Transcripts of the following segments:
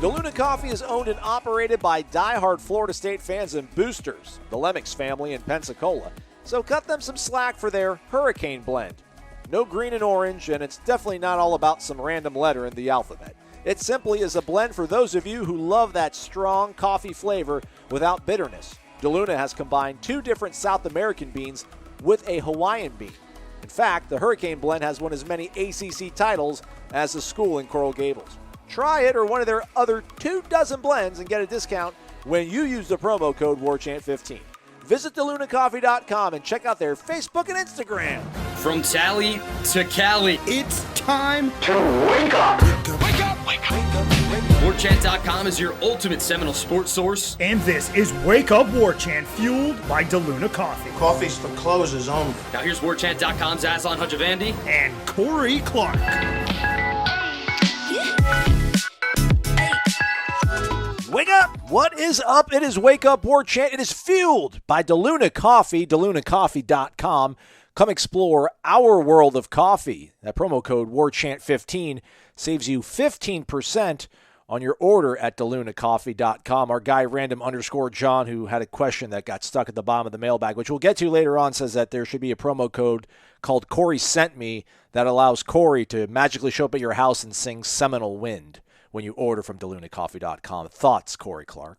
DeLuna Coffee is owned and operated by diehard Florida State fans and boosters, the Lemmix family in Pensacola. So cut them some slack for their Hurricane blend. No green and orange, and it's definitely not all about some random letter in the alphabet. It simply is a blend for those of you who love that strong coffee flavor without bitterness. DeLuna has combined 2 different South American beans with a Hawaiian bean. In fact, the Hurricane blend has won as many ACC titles as the school in Coral Gables. Try it or one of their other 24 blends and get a discount when you use the promo code WARCHANT15. Visit DeLunaCoffee.com and check out their Facebook and Instagram. From Tally to Cali, It's time to wake up. Wake up! Wake up! WarChant.com is your ultimate Seminole sports source. And this is Wake Up Warchant, fueled by DeLuna Coffee. Coffee's for closers only. Now here's WarChant.com's Aslan Hajavandi And Corey Clark. Wake up! What is up? It is Wake Up Warchant. It is fueled by DeLuna Coffee, DeLunaCoffee.com. Come explore our world of coffee. That promo code WARCHANT15 saves you 15% on your order at DeLunaCoffee.com. Our guy, random_John, who had a question that got stuck at the bottom of the mailbag, which we'll get to later on, says that there should be a promo code called Corey Sent Me that allows Corey to magically show up at your house and sing Seminole Wind when you order from DeLunaCoffee.com. Thoughts, Corey Clark?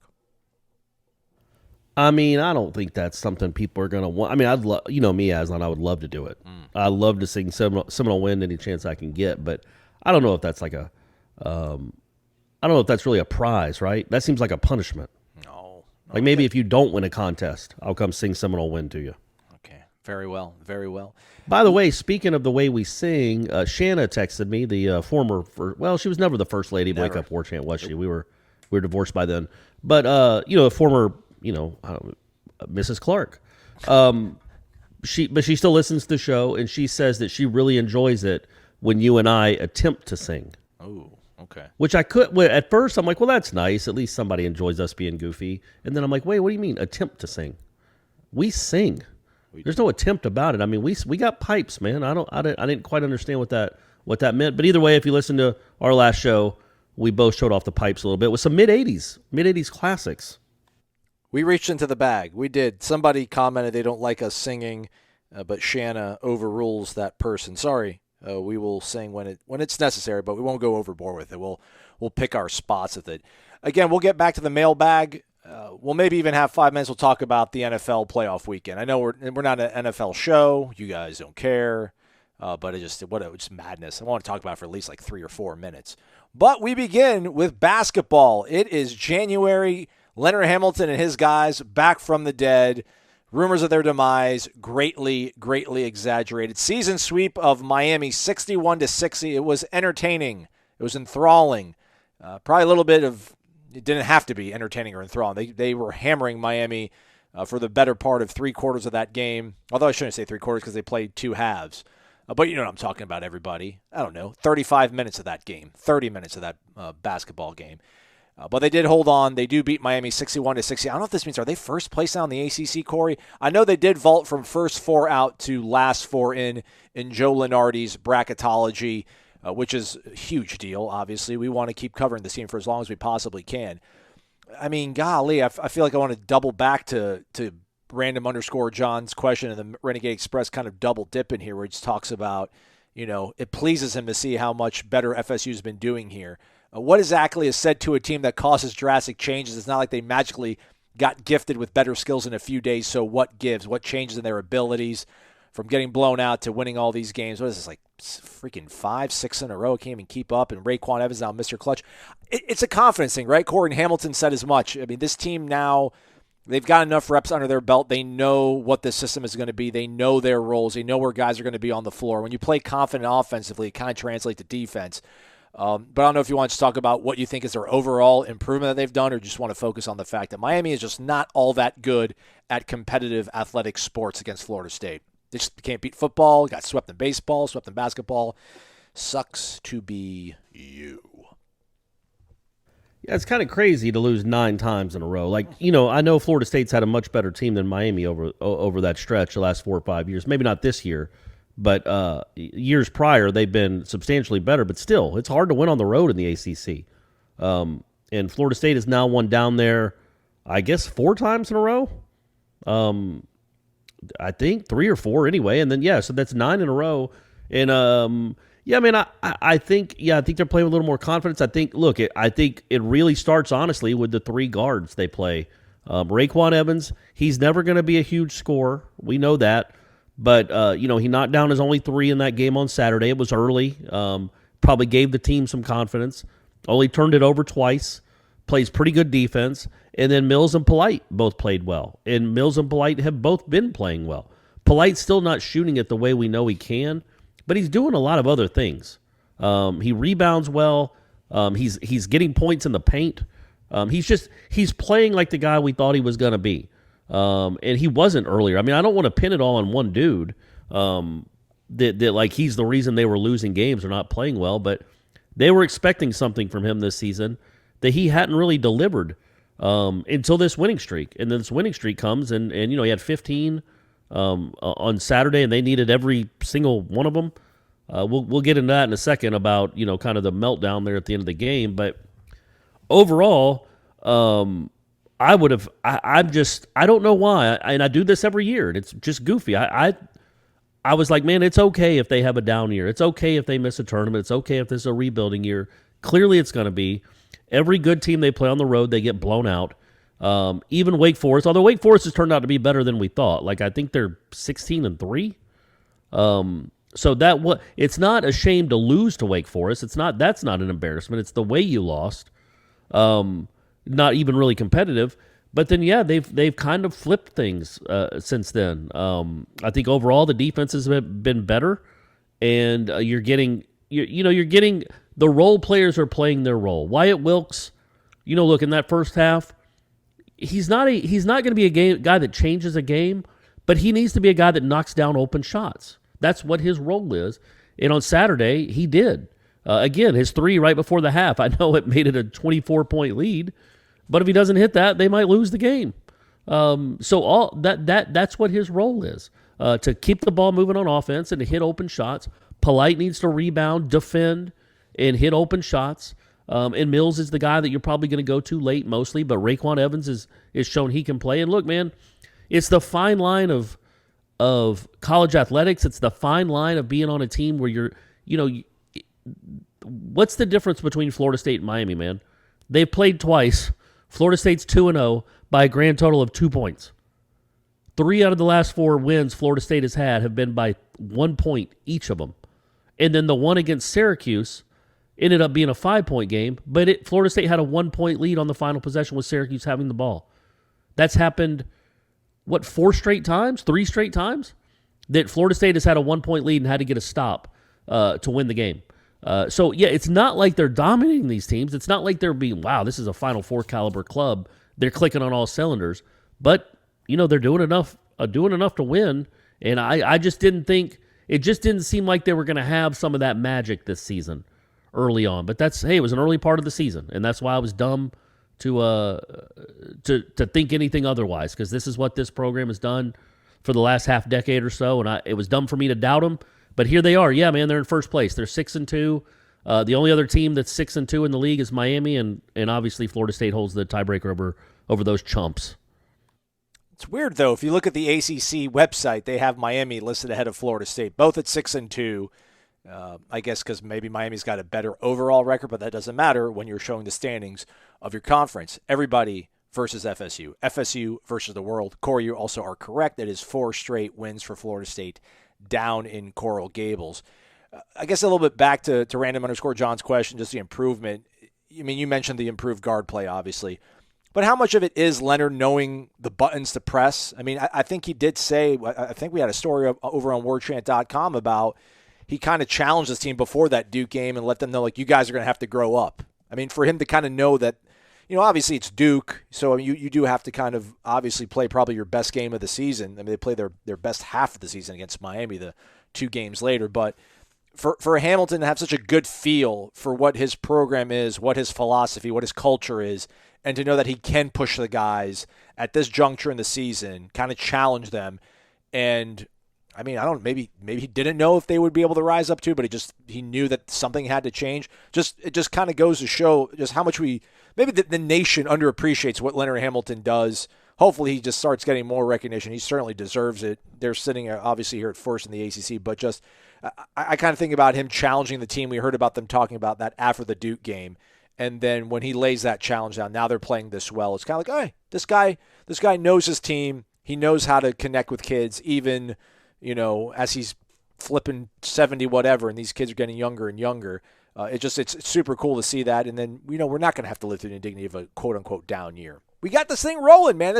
I mean, I don't think that's something people are going to want. I mean, I'd love, you know me, Aslan, I would love to do it. I love to sing Seminole Wind any chance I can get, but I don't know if that's like a, I don't know if that's really a prize, right? That seems like a punishment. No. Like maybe if you don't win a contest, I'll come sing Seminole Wind to you. Okay. Very well. Very well. By the way, speaking of the way we sing, Shanna texted me, the former, she was never the first lady of Wake Up Warchant, was she? We were divorced by then. But, the former, Mrs. Clark. She still listens to the show, and she says that she really enjoys it when you and I attempt to sing. Oh, okay. Which I could, at first, I'm like, well, that's nice. At least somebody enjoys us being goofy. And then I'm like, wait, what do you mean attempt to sing? We sing. There's no attempt about it. I mean, we got pipes, man. I didn't quite understand what that meant. But either way, if you listen to our last show, we both showed off the pipes a little bit with some mid-'80s classics. We reached into the bag. We did. Somebody commented they don't like us singing, but Shanna overrules that person. Sorry, we will sing when it's necessary, but we won't go overboard with it. We'll pick our spots with it. Again, we'll get back to the mailbag. We'll maybe even have 5 minutes. We'll talk about the NFL playoff weekend. I know we're not an NFL show. You guys don't care, but it's just madness. I want to talk about it for at least like 3 or 4 minutes. But we begin with basketball. It is January. Leonard Hamilton and his guys back from the dead. Rumors of their demise greatly, greatly exaggerated. Season sweep of Miami, 61-60. It was entertaining. It was enthralling. Probably a little bit of. It didn't have to be entertaining or enthralling. They were hammering Miami for the better part of 3 quarters of that game. Although I shouldn't say 3 quarters because they played 2 halves. But you know what I'm talking about, everybody. I don't know, 35 minutes of that game, 30 minutes of that basketball game. But they did hold on. They do beat Miami 61-60. I don't know if this means, are they first place now in the ACC, Corey? I know they did vault from first 4 out to last 4 in Joe Lunardi's bracketology, which is a huge deal, obviously. We want to keep covering this team for as long as we possibly can. I mean, golly, I feel like I want to double back to random_John's question, and the Renegade Express kind of double dip in here where he just talks about, it pleases him to see how much better FSU's been doing here. What exactly is said to a team that causes drastic changes? It's not like they magically got gifted with better skills in a few days, so what gives? What changes in their abilities from getting blown out to winning all these games? What is this, like freaking 5, 6 in a row? Can't even keep up, and Raekwon Evans now Mr. Clutch. It's a confidence thing, right? Corey Hamilton said as much. I mean, this team now, they've got enough reps under their belt. They know what the system is going to be. They know their roles. They know where guys are going to be on the floor. When you play confident offensively, it kind of translates to defense. But I don't know if you want to talk about what you think is their overall improvement that they've done, or just want to focus on the fact that Miami is just not all that good at competitive athletic sports against Florida State. They just can't beat football, got swept in baseball, swept in basketball. Sucks to be you. Yeah, it's kind of crazy to lose 9 times in a row. Like, I know Florida State's had a much better team than Miami over that stretch the last 4 or 5 years. Maybe not this year. But years prior, they've been substantially better. But still, it's hard to win on the road in the ACC. And Florida State has now won down there, I guess, 4 times in a row. I think 3 or 4 anyway. And then, so that's 9 in a row. And, I think they're playing with a little more confidence. I think it really starts, honestly, with the 3 guards they play. Raekwon Evans, he's never going to be a huge scorer. We know that. But, he knocked down his only 3 in that game on Saturday. It was early. Probably gave the team some confidence. Only turned it over twice. Plays pretty good defense. And then Mills and Polite both played well. And Mills and Polite have both been playing well. Polite's still not shooting it the way we know he can, but he's doing a lot of other things. He rebounds well. He's getting points in the paint. He's playing like the guy we thought he was going to be. And he wasn't earlier. I mean, I don't want to pin it all on one dude. That like he's the reason they were losing games or not playing well, but they were expecting something from him this season that he hadn't really delivered until this winning streak. And then this winning streak comes, and he had 15 on Saturday, and they needed every single one of them. We'll get into that in a second about kind of the meltdown there at the end of the game. But overall, I don't know why, and I do this every year, and it's just goofy. I was like, man, it's okay if they have a down year. It's okay if they miss a tournament. It's okay if this is a rebuilding year. Clearly it's going to be. Every good team they play on the road, they get blown out. Even Wake Forest, although Wake Forest has turned out to be better than we thought. Like, I think they're 16-3. So it's not a shame to lose to Wake Forest. That's not an embarrassment. It's the way you lost. Not even really competitive. But then, they've kind of flipped things since then. I think overall the defenses have been better, and you're getting the role players are playing their role. Wyatt Wilkes, look, in that first half, he's not going to be a guy that changes a game, but he needs to be a guy that knocks down open shots. That's what his role is. And on Saturday, he did. Again, his 3 right before the half. I know it made it a 24-point lead, but if he doesn't hit that, they might lose the game. So all that's what his role is, to keep the ball moving on offense and to hit open shots. Polite needs to rebound, defend, and hit open shots. And Mills is the guy that you're probably going to go to late mostly, but Raekwon Evans is shown he can play. And look, man, it's the fine line of college athletics. It's the fine line of being on a team where what's the difference between Florida State and Miami, man? They've played twice. Florida State's 2-0 by a grand total of 2 points. 3 out of the last 4 wins Florida State has had have been by 1 point, each of them. And then the one against Syracuse ended up being a 5-point game, but Florida State had a 1-point lead on the final possession with Syracuse having the ball. That's happened, 4 straight times? 3 straight times? That Florida State has had a 1-point lead and had to get a stop to win the game. So, it's not like they're dominating these teams. It's not like they're being, wow, this is a Final Four caliber club. They're clicking on all cylinders. But, they're doing enough to win. And I just didn't think, it just didn't seem like they were going to have some of that magic this season early on. But it was an early part of the season. And that's why I was dumb to think anything otherwise, because this is what this program has done for the last half decade or so. And it was dumb for me to doubt them. But here they are. Yeah, man, they're in first place. They're 6-2. The only other team that's 6-2 in the league is Miami, and obviously Florida State holds the tiebreaker over those chumps. It's weird, though. If you look at the ACC website, they have Miami listed ahead of Florida State, both at 6-2. I guess because maybe Miami's got a better overall record, but that doesn't matter when you're showing the standings of your conference. Everybody versus FSU. FSU versus the world. Corey, you also are correct. It is 4 straight wins for Florida State down in Coral Gables. I guess a little bit back to random_John's question, just the improvement. I mean, you mentioned the improved guard play, obviously. But how much of it is Leonard knowing the buttons to press? I mean, I think he did say, I think we had a story over on warchant.com about he kind of challenged his team before that Duke game and let them know, like, you guys are going to have to grow up. I mean, for him to kind of know that, obviously it's Duke, so you do have to kind of obviously play probably your best game of the season. I mean, they play their best half of the season against Miami the 2 games later. But for Hamilton to have such a good feel for what his program is, what his philosophy, what his culture is, and to know that he can push the guys at this juncture in the season, kind of challenge them. And I mean, I don't. Maybe he didn't know if they would be able to rise up to, but he knew that something had to change. It just kind of goes to show just how much maybe the nation underappreciates what Leonard Hamilton does. Hopefully, he just starts getting more recognition. He certainly deserves it. They're sitting obviously here at first in the ACC, but just I kind of think about him challenging the team. We heard about them talking about that after the Duke game. And then when he lays that challenge down, now they're playing this well. It's kind of like, hey, this guy knows his team. He knows how to connect with kids, even, as he's flipping 70 whatever, and these kids are getting younger and younger. It's super cool to see that. And then, we're not going to have to live through the indignity of a quote-unquote down year. We got this thing rolling, man.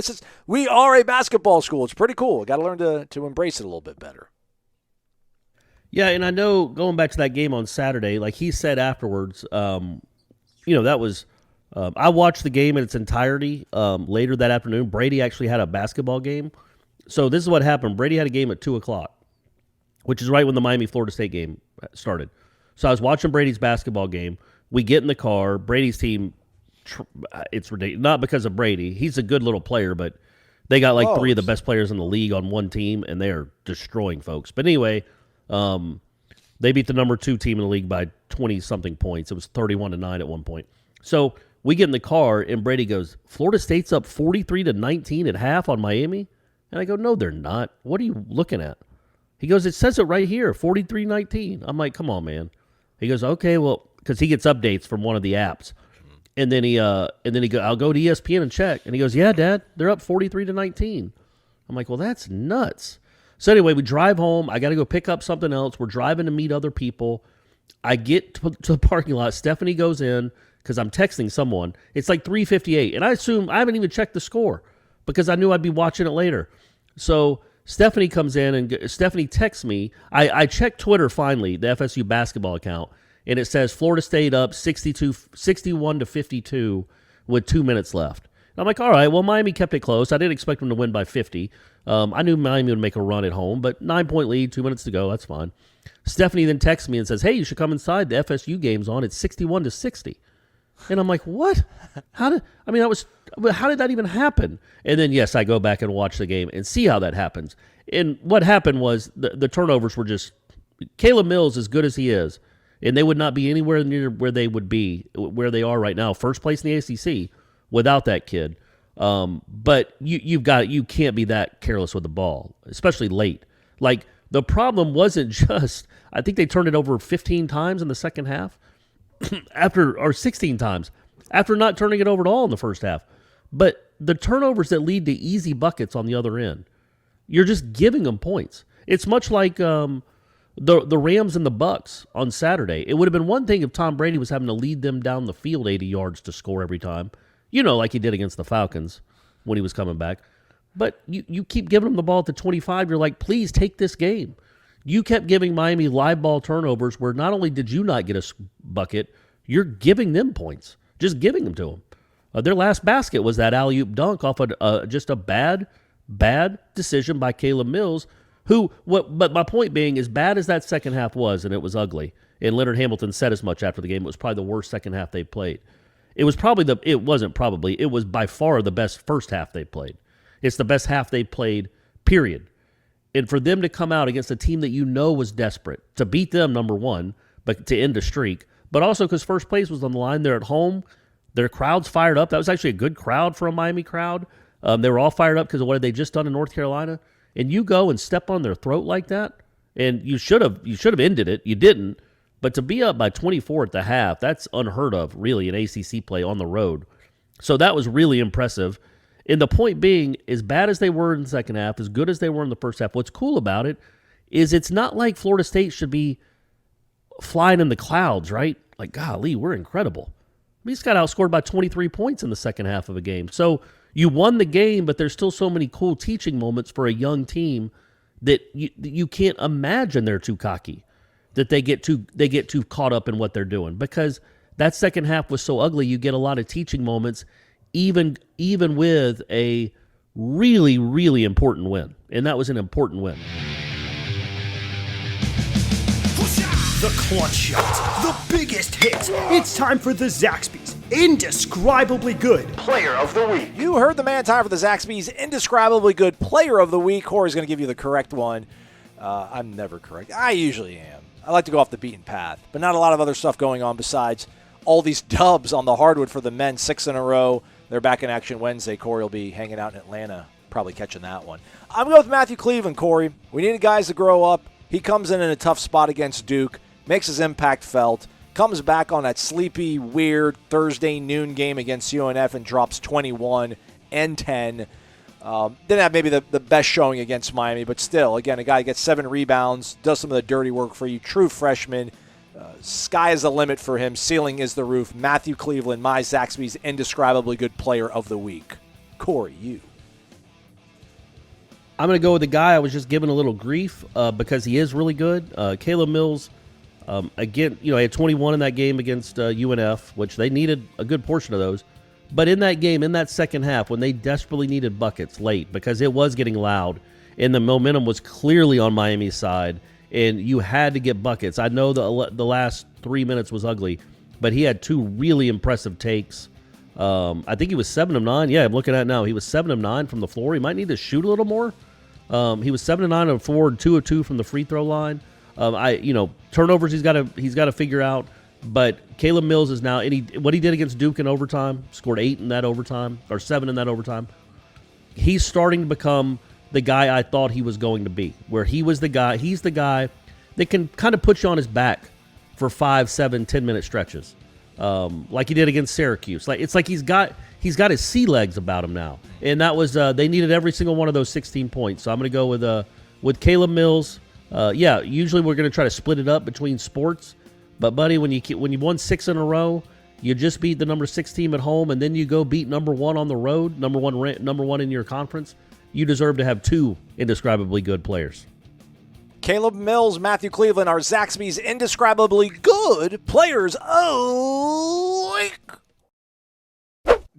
We are a basketball school. It's pretty cool. Got to learn to embrace it a little bit better. Yeah, and I know going back to that game on Saturday, like he said afterwards, that was I watched the game in its entirety later that afternoon. Brady actually had a basketball game. So this is what happened. Brady had a game at 2 o'clock, which is right when the Miami-Florida State game started. So I was watching Brady's basketball game. We get in the car. Brady's team, it's ridiculous. Not because of Brady. He's a good little player, but they got like three of the best players in the league on one team, and they are destroying folks. But anyway, they beat the number 2 team in the league by 20-something points. It was 31-9 at one point. So we get in the car, and Brady goes, Florida State's up 43-19 at half on Miami? And I go, no, they're not. What are you looking at? He goes, it says it right here, 43-19. I'm like, come on, man. He goes, okay, well, because he gets updates from one of the apps. And then he goes, I'll go to ESPN and check. And he goes, yeah, Dad, they're up 43-19. I'm like, well, that's nuts. So anyway, we drive home. I got to go pick up something else. We're driving to meet other people. I get to the parking lot. Stephanie goes in because I'm texting someone. It's like 3:58, and I assume I haven't even checked the score because I knew I'd be watching it later. So Stephanie comes in, and Stephanie texts me. I checked Twitter finally, the FSU basketball account, and it says Florida State up 61-52 with 2 minutes left. I'm like, all right, well, Miami kept it close. I didn't expect them to win by 50. I knew Miami would make a run at home, but 9-point lead, 2 minutes to go. That's fine. Stephanie then texts me and says, hey, you should come inside. The FSU game's on. It's 61-60. And I'm like, what? How did that even happen? And then, yes, I go back and watch the game and see how that happens. And what happened was the turnovers were just – Caleb Mills, as good as he is, and they would not be anywhere near where they would be, where they are right now, first place in the ACC – without that kid. But you can't be that careless with the ball, especially late. Like, the problem wasn't just, I think they turned it over 15 times in the second half, or 16 times, after not turning it over at all in the first half. But the turnovers that lead to easy buckets on the other end, you're just giving them points. It's much like the Rams and the Bucks on Saturday. It would have been one thing if Tom Brady was having to lead them down the field 80 yards to score every time. Like he did against the Falcons when he was coming back. But you keep giving them the ball at the 25. You're like, please take this game. You kept giving Miami live ball turnovers where not only did you not get a bucket, you're giving them points, just giving them to them. Their last basket was that alley-oop dunk off of just a bad decision by Caleb Mills, but my point being, as bad as that second half was, and it was ugly, and Leonard Hamilton said as much after the game, it was probably the worst second half they played. It was it was by far the best first half they played. It's the best half they played, period. And for them to come out against a team that was desperate, to beat them, number one, but to end a streak, but also because first place was on the line, they're at home, their crowd's fired up. That was actually a good crowd for a Miami crowd. They were all fired up because of what had they just done in North Carolina. And you go and step on their throat like that, and you should have ended it. You didn't. But to be up by 24 at the half, that's unheard of, really, in ACC play on the road. So that was really impressive. And the point being, as bad as they were in the second half, as good as they were in the first half, what's cool about it is it's not like Florida State should be flying in the clouds, right? Like, golly, we're incredible. We just got outscored by 23 points in the second half of a game. So you won the game, but there's still so many cool teaching moments for a young team that you can't imagine they're too cocky, that they get too caught up in what they're doing, because that second half was so ugly. You get a lot of teaching moments, even with a really, really important win, and that was an important win. The clutch shot, the biggest hits. It's time for the Zaxby's Indescribably Good Player of the Week. You heard the man. Time for the Zaxby's Indescribably Good Player of the Week. Corey's going to give you the correct one. I'm never correct. I usually am. I like to go off the beaten path, but not a lot of other stuff going on besides all these dubs on the hardwood for the men, 6 in a row. They're back in action Wednesday. Corey will be hanging out in Atlanta, probably catching that one. I'm going with Matthew Cleveland, Corey. We needed guys to grow up. He comes in a tough spot against Duke, makes his impact felt, comes back on that sleepy, weird Thursday noon game against UNF and drops 21 and 10. Didn't have maybe the best showing against Miami, but still, again, a guy gets 7 rebounds, does some of the dirty work for you. True freshman. Sky is the limit for him. Ceiling is the roof. Matthew Cleveland, my Zaxby's indescribably good player of the week. Corey, you. I'm going to go with the guy I was just giving a little grief because he is really good. Caleb Mills, again, he had 21 in that game against UNF, which they needed a good portion of those. But in that game, in that second half, when they desperately needed buckets late because it was getting loud and the momentum was clearly on Miami's side and you had to get buckets. I know the last 3 minutes was ugly, but he had 2 really impressive takes. I think he was 7 of 9. Yeah, I'm looking at it now. He was 7 of 9 from the floor. He might need to shoot a little more. He was 7 of 9 on 4, 2 of 2 from the free throw line. Turnovers he's got to figure out. But Caleb Mills is now what he did against Duke in overtime, scored 8 in that overtime or 7 in that overtime. He's starting to become the guy I thought he was going to be, where he's the guy that can kind of put you on his back for 5, 7, 10-minute stretches, like he did against Syracuse. It's like he's got his sea legs about him now, and that was they needed every single one of those 16 points. So I'm going to go with Caleb Mills. Usually we're going to try to split it up between sports. But, buddy, when you won 6 in a row, you just beat the number 6 team at home, and then you go beat number 1 on the road, number one in your conference, you deserve to have 2 indescribably good players. Caleb Mills, Matthew Cleveland, our Zaxby's indescribably good players.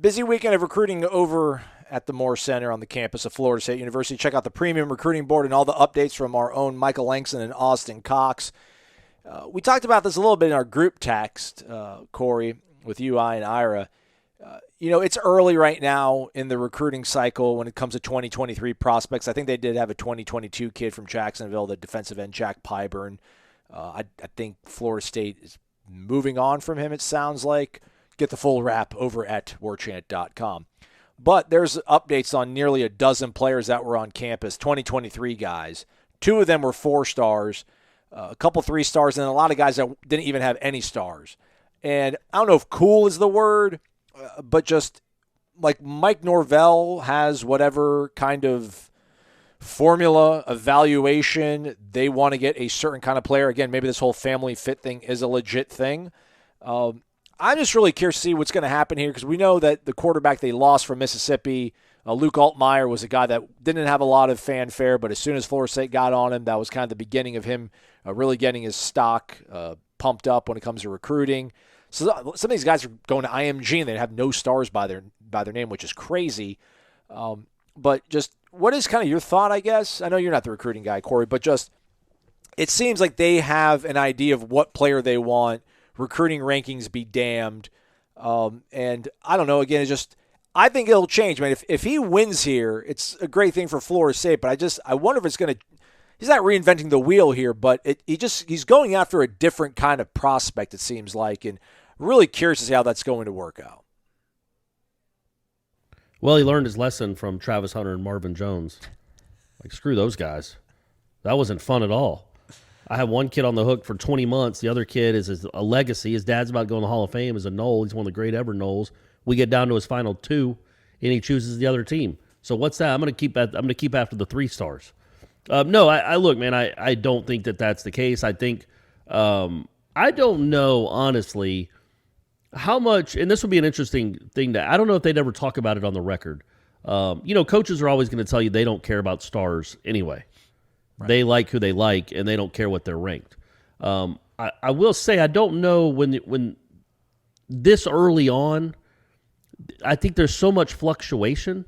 Busy weekend of recruiting over at the Moore Center on the campus of Florida State University. Check out the premium recruiting board and all the updates from our own Michael Langston and Austin Cox. We talked about this a little bit in our group text, Corey, with you, I, and Ira. It's early right now in the recruiting cycle when it comes to 2023 prospects. I think they did have a 2022 kid from Jacksonville, the defensive end Jack Pyburn. I think Florida State is moving on from him, it sounds like. Get the full wrap over at warchant.com. But there's updates on nearly a dozen players that were on campus, 2023 guys. 2 of them were 4 stars. A couple 3 stars, and a lot of guys that didn't even have any stars. And I don't know if cool is the word, but just like Mike Norvell has whatever kind of formula, evaluation, they want to get a certain kind of player. Again, maybe this whole family fit thing is a legit thing. I'm just really curious to see what's going to happen here because we know that the quarterback they lost from Mississippi, Luke Altmaier, was a guy that didn't have a lot of fanfare, but as soon as Florida State got on him, that was kind of the beginning of him really getting his stock pumped up when it comes to recruiting. So some of these guys are going to IMG and they have no stars by their name, which is crazy. But just what is kind of your thought, I guess? I know you're not the recruiting guy, Corey, but just it seems like they have an idea of what player they want. Recruiting rankings be damned. And I don't know, again, it's just I think it'll change, man. If he wins here, it's a great thing for Florida State, but I wonder if it's going to – he's not reinventing the wheel here, but he's going after a different kind of prospect, it seems like, and really curious to see how that's going to work out. Well, he learned his lesson from Travis Hunter and Marvin Jones. Like, screw those guys. That wasn't fun at all. I have one kid on the hook for 20 months. The other kid is a legacy. His dad's about to go in the Hall of Fame as a Nole. He's one of the great ever Noles. We get down to his final 2, and he chooses the other team. So what's that? I'm going to keep after the 3 stars. No, I look, man. I don't think that that's the case. I think I don't know honestly how much, and this would be an interesting thing I don't know if they'd ever talk about it on the record. Coaches are always going to tell you they don't care about stars anyway. Right. They like who they like, and they don't care what they're ranked. I will say I don't know when this early on. I think there's so much fluctuation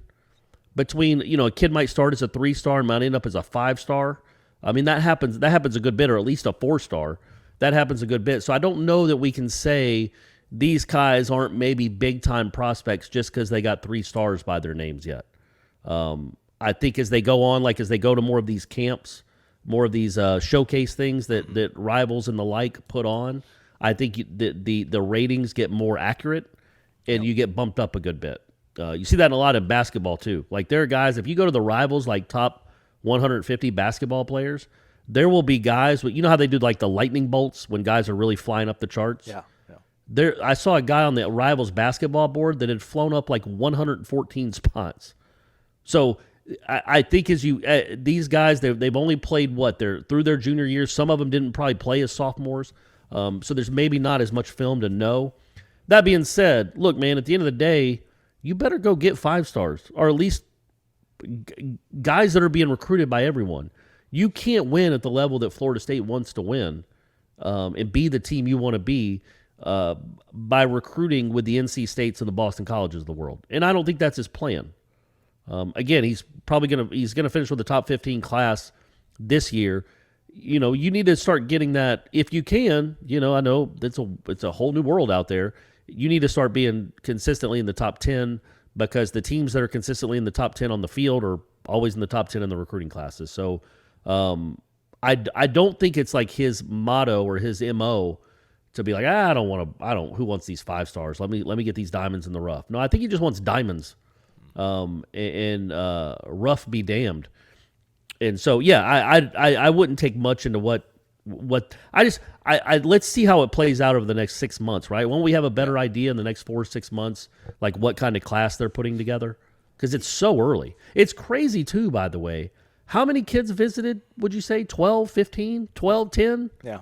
between, a kid might start as a 3-star and might end up as a 5-star. I mean, that happens a good bit, or at least a 4-star. That happens a good bit. So I don't know that we can say these guys aren't maybe big-time prospects just because they got 3 stars by their names yet. I think as they go on, like as they go to more of these camps, more of these showcase things that rivals and the like put on, I think the ratings get more accurate, and you get bumped up a good bit. You see that in a lot of basketball too. Like there are guys, if you go to the rivals, like top 150 basketball players, there will be guys. You know how they do like the lightning bolts when guys are really flying up the charts. Yeah. I saw a guy on the rivals basketball board that had flown up like 114 spots. So I think these guys, they've only played they're through their junior years. Some of them didn't probably play as sophomores. So there's maybe not as much film to know. That being said, look, man, at the end of the day, you better go get 5 stars, or at least guys that are being recruited by everyone. You can't win at the level that Florida State wants to win and be the team you want to be by recruiting with the NC States and the Boston Colleges of the world. And I don't think that's his plan. Again, he's probably gonna finish with the top 15 class this year. You know, you need to start getting that if you can. You know, I know it's a whole new world out there. You need to start being consistently in the top 10, because the teams that are consistently in the top 10 on the field are always in the top 10 in the recruiting classes. So I don't think it's like his motto or his MO to be like, who wants these 5 stars? Let me get these diamonds in the rough. No, I think he just wants diamonds, and rough be damned. And so, yeah, I wouldn't take much into what let's see how it plays out over the next 6 months, right? Won't we have a better idea in the next 4 or 6 months, like what kind of class they're putting together? Because it's so early. It's crazy too, by the way. How many kids visited, would you say? 12, 15, 12, 10? Yeah.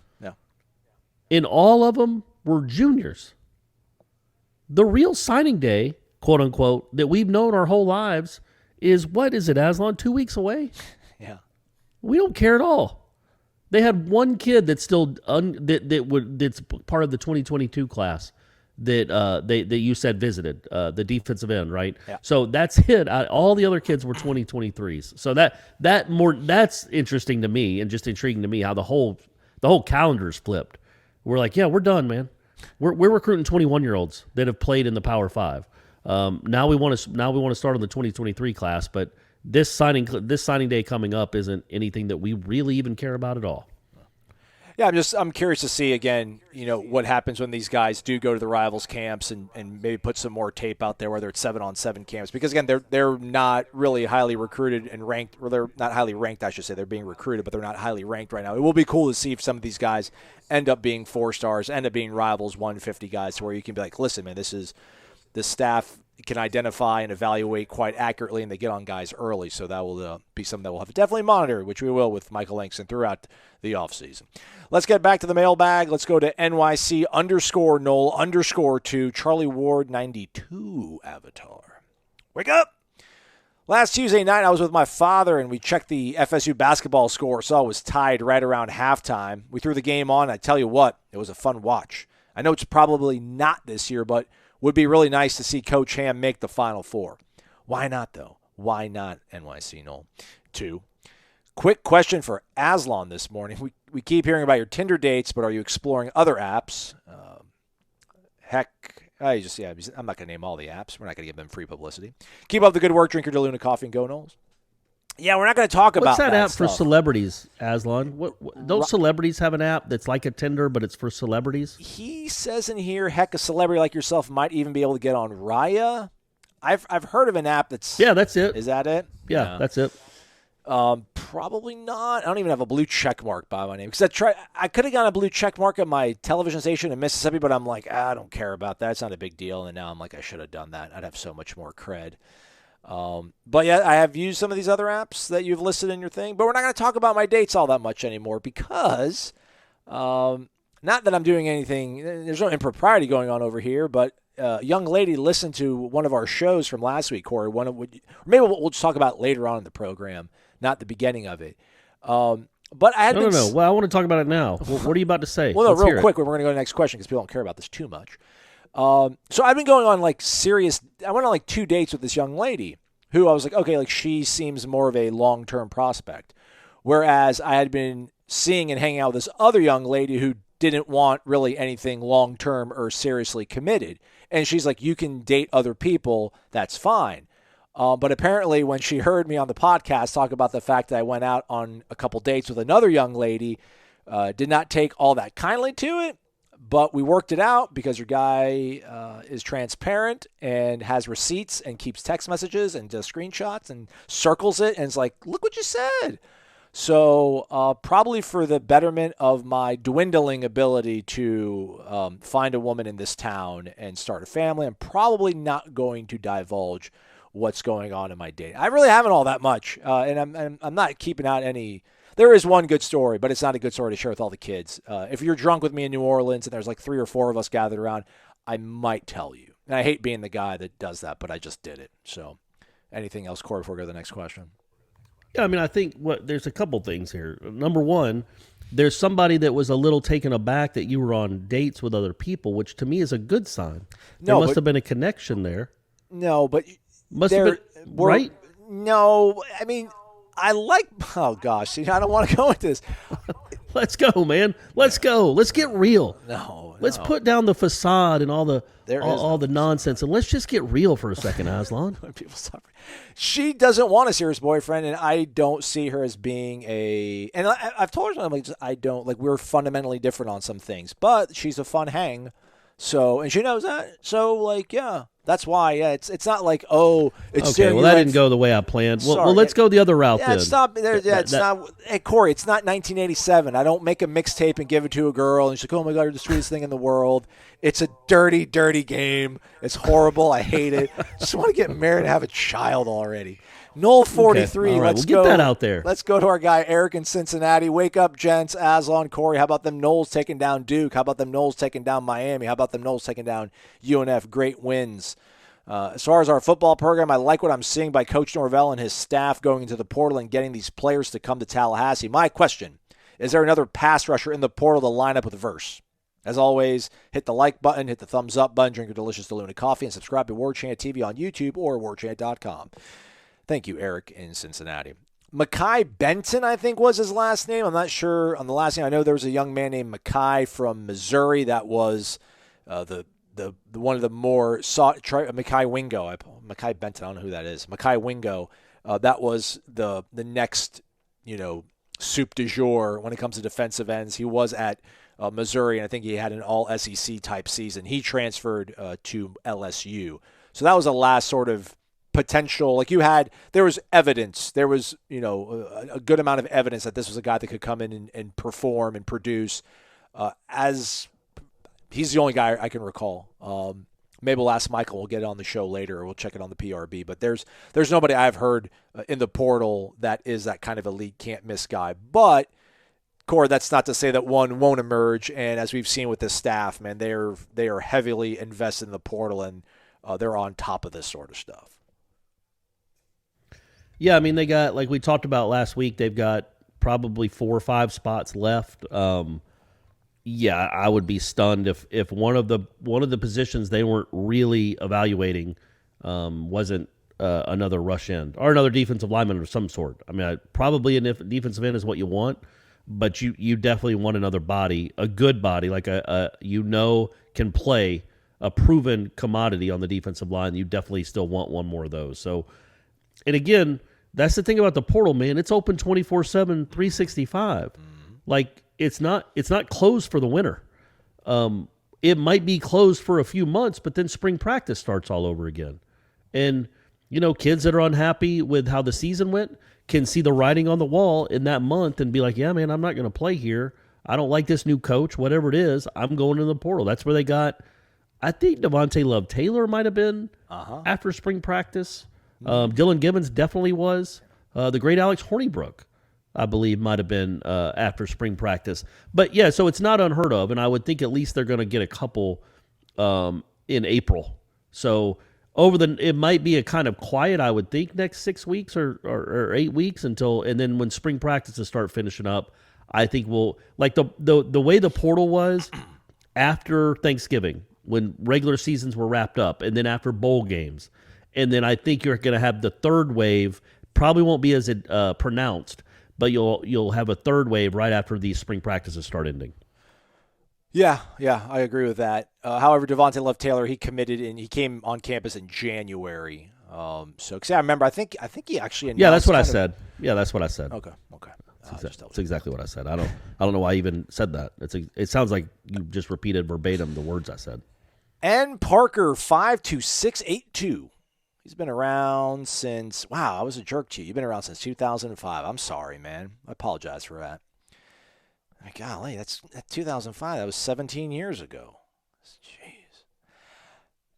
And all of them were juniors. The real signing day, quote unquote, that we've known our whole lives is, what is it, Aslan? 2 weeks away? Yeah. We don't care at all. They had one kid that's still that's part of the 2022 class that you said visited, the defensive end, right? Yeah. So that's it. All the other kids were 2023s. So that's interesting to me and just intriguing to me how the whole calendar's flipped. We're like, yeah, we're done, man. We're recruiting 21-year-olds that have played in the Power 5. Now we want to start on the 2023 class, but this signing day coming up isn't anything that we really even care about at all. Yeah, I'm curious to see again, what happens when these guys do go to the rivals camps and maybe put some more tape out there, whether it's 7-on-7 camps, because again, they're not really highly recruited and ranked, or they're not highly ranked, I should say. They're being recruited, but they're not highly ranked right now. It will be cool to see if some of these guys end up being 4 stars, end up being rivals 150 guys, to where you can be like, listen, man, this staff can identify and evaluate quite accurately, and they get on guys early. So that will be something that we'll have to definitely monitor, which we will with Michael Langston throughout the offseason. Let's get back to the mailbag. Let's go to NYC_Nole_2 Charlie Ward 92 avatar. Wake up! Last Tuesday night, I was with my father, and we checked the FSU basketball score, saw it was tied right around halftime. We threw the game on, and I tell you what, it was a fun watch. I know it's probably not this year, but would be really nice to see Coach Ham make the Final Four. Why not, though? Why not NYC Nole 2? Quick question for Aslan this morning. We keep hearing about your Tinder dates, but are you exploring other apps? I'm not going to name all the apps. We're not going to give them free publicity. Keep up the good work. Drink your DeLuna coffee and go Noles. Yeah, we're not going to talk about that. What's that app stuff for celebrities, Aslan? Don't celebrities have an app that's like a Tinder, but it's for celebrities? He says in here, heck, a celebrity like yourself might even be able to get on Raya. I've heard of an app that's... Yeah, that's it. Is that it? Yeah, that's it. Probably not. I don't even have a blue check mark by my name. Because I could have gotten a blue check mark at my television station in Mississippi, but I'm like, I don't care about that. It's not a big deal. And now I'm like, I should have done that. I'd have so much more cred. But yeah, I have used some of these other apps that you've listed in your thing, but we're not going to talk about my dates all that much anymore because, not that I'm doing anything, there's no impropriety going on over here, but a young lady listened to one of our shows from last week, Corey. Maybe we'll just talk about it later on in the program, not the beginning of it. But I had No. Well, I want to talk about it now. What are you about to say? Well, no, Let's hear real it. quick, we're going to go to the next question because people don't care about this too much. So I've been going on I went on 2 dates with this young lady who I was like, okay, she seems more of a long-term prospect. Whereas I had been seeing and hanging out with this other young lady who didn't want really anything long-term or seriously committed. And she's like, you can date other people, that's fine. But apparently when she heard me on the podcast talk about the fact that I went out on a couple dates with another young lady, did not take all that kindly to it. But we worked it out because your guy is transparent and has receipts and keeps text messages and does screenshots and circles it. And it's like, look what you said. So probably for the betterment of my dwindling ability to find a woman in this town and start a family, I'm probably not going to divulge what's going on in my date. I really haven't all that much. And I'm not keeping out any. There is one good story, but it's not a good story to share with all the kids. If you're drunk with me in New Orleans and there's like 3 or 4 of us gathered around, I might tell you. And I hate being the guy that does that, but I just did it. So anything else, Corey, before we go to the next question? Yeah, I mean, I think there's a couple things here. Number one, there's somebody that was a little taken aback that you were on dates with other people, which to me is a good sign. There must have been a connection there. No, but must have been, right? No, I mean, I like. Oh gosh, see, I don't want to go into this. Let's go, man. Let's go. Let's get real. Let's put down the facade and all the nonsense, and let's just get real for a second, Aslan. People suffer. She doesn't want a serious boyfriend, and I don't see her as being a. And I've told her, like, I don't like. We're fundamentally different on some things, but she's a fun hang. So, and she knows that. So, like, yeah. That's why, yeah. It's not like, oh, it's okay. Well, that didn't go the way I planned. Well, let's go the other route then. It's not. It's not. Hey, Corey, it's not 1987. I don't make a mixtape and give it to a girl, and she's like, "Oh my God, you're the sweetest thing in the world." It's a dirty, dirty game. It's horrible. I hate it. Just want to get married and have a child already. Nole 43. Okay. Right. Let's go. Get that out there. Let's go to our guy Eric in Cincinnati. Wake up, gents. Aslan, Corey. How about them Noles taking down Duke? How about them Noles taking down Miami? How about them Noles taking down UNF? Great wins. As far as our football program, I like what I'm seeing by Coach Norvell and his staff going into the portal and getting these players to come to Tallahassee. My question, is there another pass rusher in the portal to line up with Verse? As always, hit the like button, hit the thumbs up button, drink your delicious DeLuna coffee, and subscribe to Warchant TV on YouTube or warchant.com. Thank you, Eric in Cincinnati. Mekhi Benton, I think, was his last name. I'm not sure on the last name. I know there was a young man named Mekhi from Missouri that was the one of the more sought. Mekhi Wingo. Mekhi Benton. I don't know who that is. Mekhi Wingo. That was the next, soup du jour when it comes to defensive ends. He was at Missouri, and I think he had an all-SEC type season. He transferred to LSU. So that was the last sort of potential. Like there was evidence. There was, a good amount of evidence that this was a guy that could come in and perform and produce as he's the only guy I can recall. Maybe we'll ask Michael. We'll get it on the show later, or we'll check it on the PRB. But there's nobody I've heard in the portal that is that kind of elite can't-miss guy. But, Corey, that's not to say that one won't emerge. And as we've seen with this staff, man, they are heavily invested in the portal, and they're on top of this sort of stuff. Yeah, I mean, they got, like we talked about last week, they've got probably 4 or 5 spots left. Yeah, I would be stunned if one of the positions they weren't really evaluating wasn't another rush end or another defensive lineman of some sort. I mean, probably a defensive end is what you want, but you definitely want another body, a good body, like can play, a proven commodity on the defensive line. You definitely still want one more of those. So, and again, that's the thing about the portal, man. It's open 24/7, 365. Like, it's not closed for the winter. It might be closed for a few months, but then spring practice starts all over again. And, kids that are unhappy with how the season went can see the writing on the wall in that month and be like, yeah, man, I'm not going to play here. I don't like this new coach, whatever it is. I'm going to the portal. That's where they got, I think Devontae Love-Taylor might have been after spring practice. Dylan Gibbons definitely was. The great Alex Hornibrook, I believe, might have been after spring practice. But, yeah, so it's not unheard of, and I would think at least they're going to get a couple in April. So it might be a kind of quiet, I would think, next 6 weeks or 8 weeks and then when spring practices start finishing up, I think we'll – like the way the portal was after Thanksgiving when regular seasons were wrapped up and then after bowl games, and then I think you're going to have the third wave, probably won't be as pronounced, but you'll have a third wave right after these spring practices start ending. Yeah, I agree with that. However, Devontae Love-Taylor, he committed and he came on campus in January. So, because I remember, I think he actually announced. Yeah, that's what I said. Yeah, that's what I said. Okay. That's exactly what I said. I don't know why I even said that. It sounds like you just repeated verbatim the words I said. N. Parker 52682. He's been around since. Wow, I was a jerk to you. You've been around since 2005. I'm sorry, man. I apologize for that. Golly, that's 2005. That was 17 years ago. Jeez.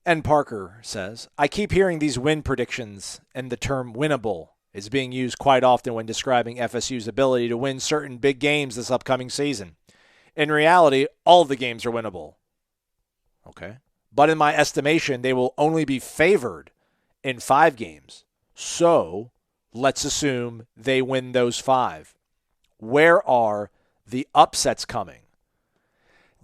N. Parker says, I keep hearing these win predictions, and the term winnable is being used quite often when describing FSU's ability to win certain big games this upcoming season. In reality, all of the games are winnable. Okay. But in my estimation, they will only be favored in 5 games. So let's assume they win those 5. Where are the upsets coming?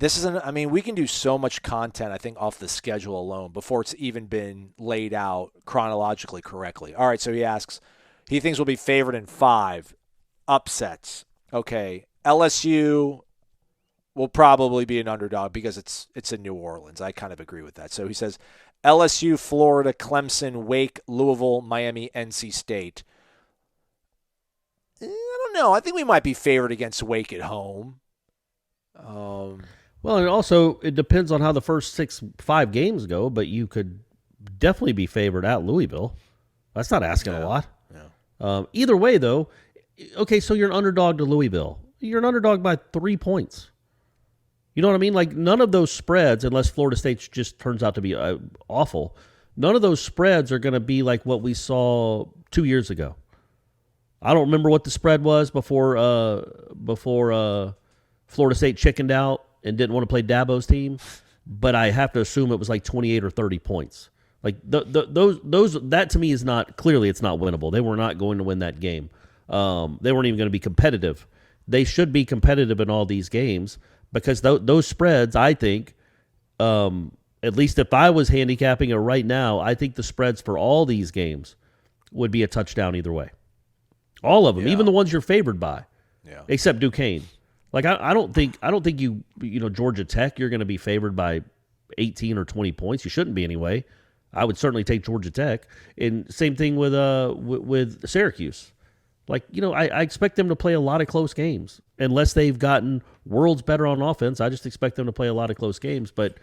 We can do so much content, I think, off the schedule alone before it's even been laid out chronologically correctly. All right, so he asks, he thinks we'll be favored in 5 upsets. Okay, LSU will probably be an underdog because it's in New Orleans. I kind of agree with that. So he says LSU, Florida, Clemson, Wake, Louisville, Miami, NC State. I don't know. I think we might be favored against Wake at home. Well, and also it depends on how the first 5 games go, but you could definitely be favored at Louisville. That's not asking a lot. Yeah. Either way, though, okay, so you're an underdog to Louisville. You're an underdog by 3 points. You know what I mean? Like, none of those spreads, unless Florida State just turns out to be awful, none of those spreads are going to be like what we saw 2 years ago. I don't remember what the spread was before Florida State chickened out and didn't want to play Dabo's team, but I have to assume it was like 28 or 30 points. Like those that to me is not, clearly it's not winnable. They were not going to win that game. They weren't even going to be competitive. They should be competitive in all these games because those spreads, I think, at least if I was handicapping it right now, I think the spreads for all these games would be a touchdown either way. All of them, even the ones you're favored by, except Duquesne. Like I don't think you Georgia Tech, you're going to be favored by 18 or 20 points. You shouldn't be anyway. I would certainly take Georgia Tech. And same thing with Syracuse. Like, I expect them to play a lot of close games. Unless they've gotten worlds better on offense, I just expect them to play a lot of close games. But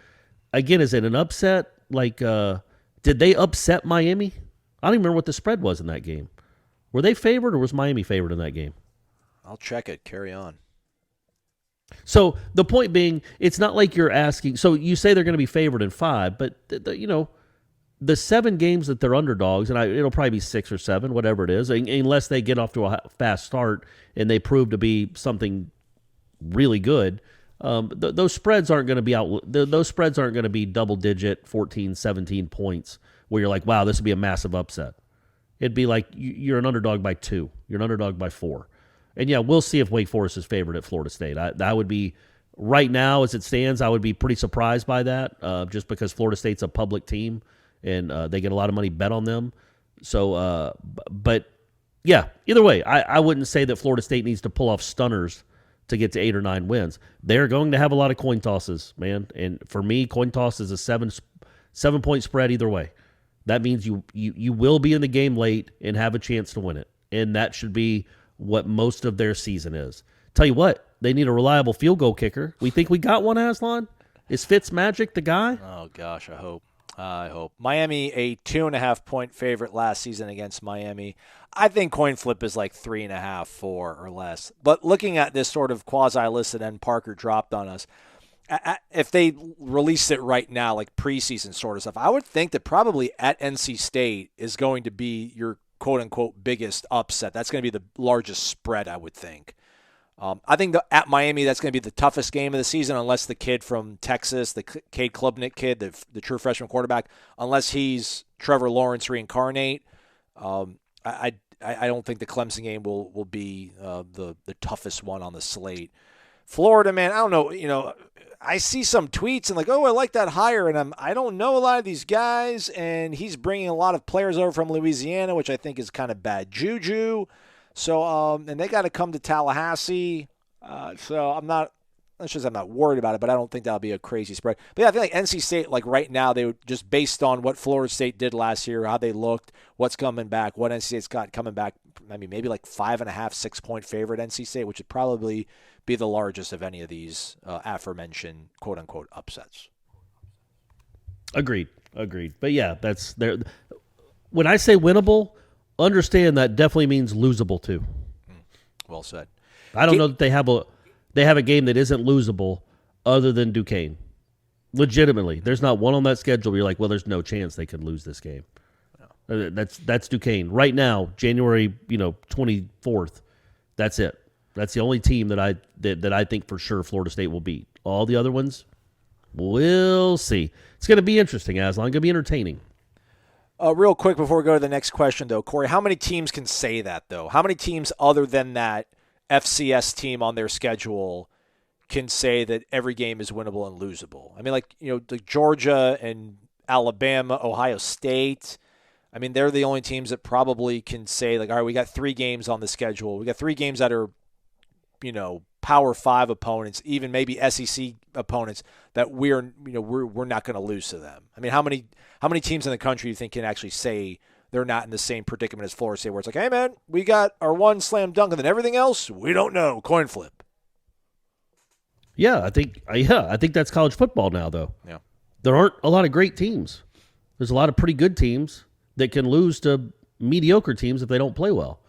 again, is it an upset? Like, did they upset Miami? I don't even remember what the spread was in that game. Were they favored or was Miami favored in that game? I'll check it. Carry on. So the point being, it's not like you're asking. So you say they're going to be favored in 5, but the 7 games that they're underdogs, and it'll probably be 6 or 7, whatever it is, unless they get off to a fast start and they prove to be something really good. Those spreads aren't going to be out. Those spreads aren't going to be double digit, 14, 17 points where you're like, wow, this would be a massive upset. It'd be like you're an underdog by 2. You're an underdog by 4. And, yeah, we'll see if Wake Forest is favored at Florida State. That would be, right now as it stands, I would be pretty surprised by that just because Florida State's a public team and they get a lot of money bet on them. So, but, yeah, either way, I wouldn't say that Florida State needs to pull off stunners to get to 8 or 9 wins. They're going to have a lot of coin tosses, man. And for me, coin toss is a 7-point spread either way. That means you will be in the game late and have a chance to win it. And that should be what most of their season is. Tell you what, they need a reliable field goal kicker. We think we got one, Aslan? Is Fitzmagic the guy? Oh, gosh, I hope. Miami, a 2.5-point favorite last season against Miami. I think coin flip is like 3.5, 4 or less. But looking at this sort of quasi-listed and Parker dropped on us, if they release it right now, like preseason sort of stuff, I would think that probably at NC State is going to be your quote-unquote biggest upset. That's going to be the largest spread, I would think. I think at Miami, that's going to be the toughest game of the season unless the kid from Texas, the Cade Klubnik kid, the true freshman quarterback, unless he's Trevor Lawrence reincarnate. I don't think the Clemson game will be the toughest one on the slate. Florida, man, I don't know. I see some tweets and like, oh, I like that hire, and I don't know a lot of these guys, and he's bringing a lot of players over from Louisiana, which I think is kind of bad juju. So, and they got to come to Tallahassee. So I'm not It's just I'm not worried about it, but I don't think that'll be a crazy spread. But yeah, I feel like NC State, like right now, they would just based on what Florida State did last year, how they looked, what's coming back, what NC State's got coming back. I mean, maybe like 5.5, 6 point favorite NC State, which would probably be the largest of any of these aforementioned quote unquote upsets. Agreed. But yeah, that's there. When I say winnable, understand that definitely means losable too. Well said. I don't know that they have a game that isn't losable other than Duquesne. Legitimately, there's not one on that schedule where you're like, well, there's no chance they could lose this game. No. That's Duquesne right now, January 24th. That's it. That's the only team that I think for sure Florida State will beat. All the other ones, we'll see. It's going to be interesting, Aslan. Going to be entertaining. Real quick before we go to the next question, though, Corey, how many teams can say that, though? How many teams other than that FCS team on their schedule can say that every game is winnable and losable? I mean, like Georgia and Alabama, Ohio State. I mean, they're the only teams that probably can say, like, all right, we got 3 games on the schedule. We got 3 games that are, Power 5 opponents, even maybe SEC opponents that we're not going to lose to them. I mean, how many teams in the country do you think can actually say they're not in the same predicament as Florida State, where it's like, hey man, we got our one slam dunk, and then everything else we don't know, coin flip. Yeah, I think that's college football now, though. Yeah, there aren't a lot of great teams. There's a lot of pretty good teams that can lose to mediocre teams if they don't play well.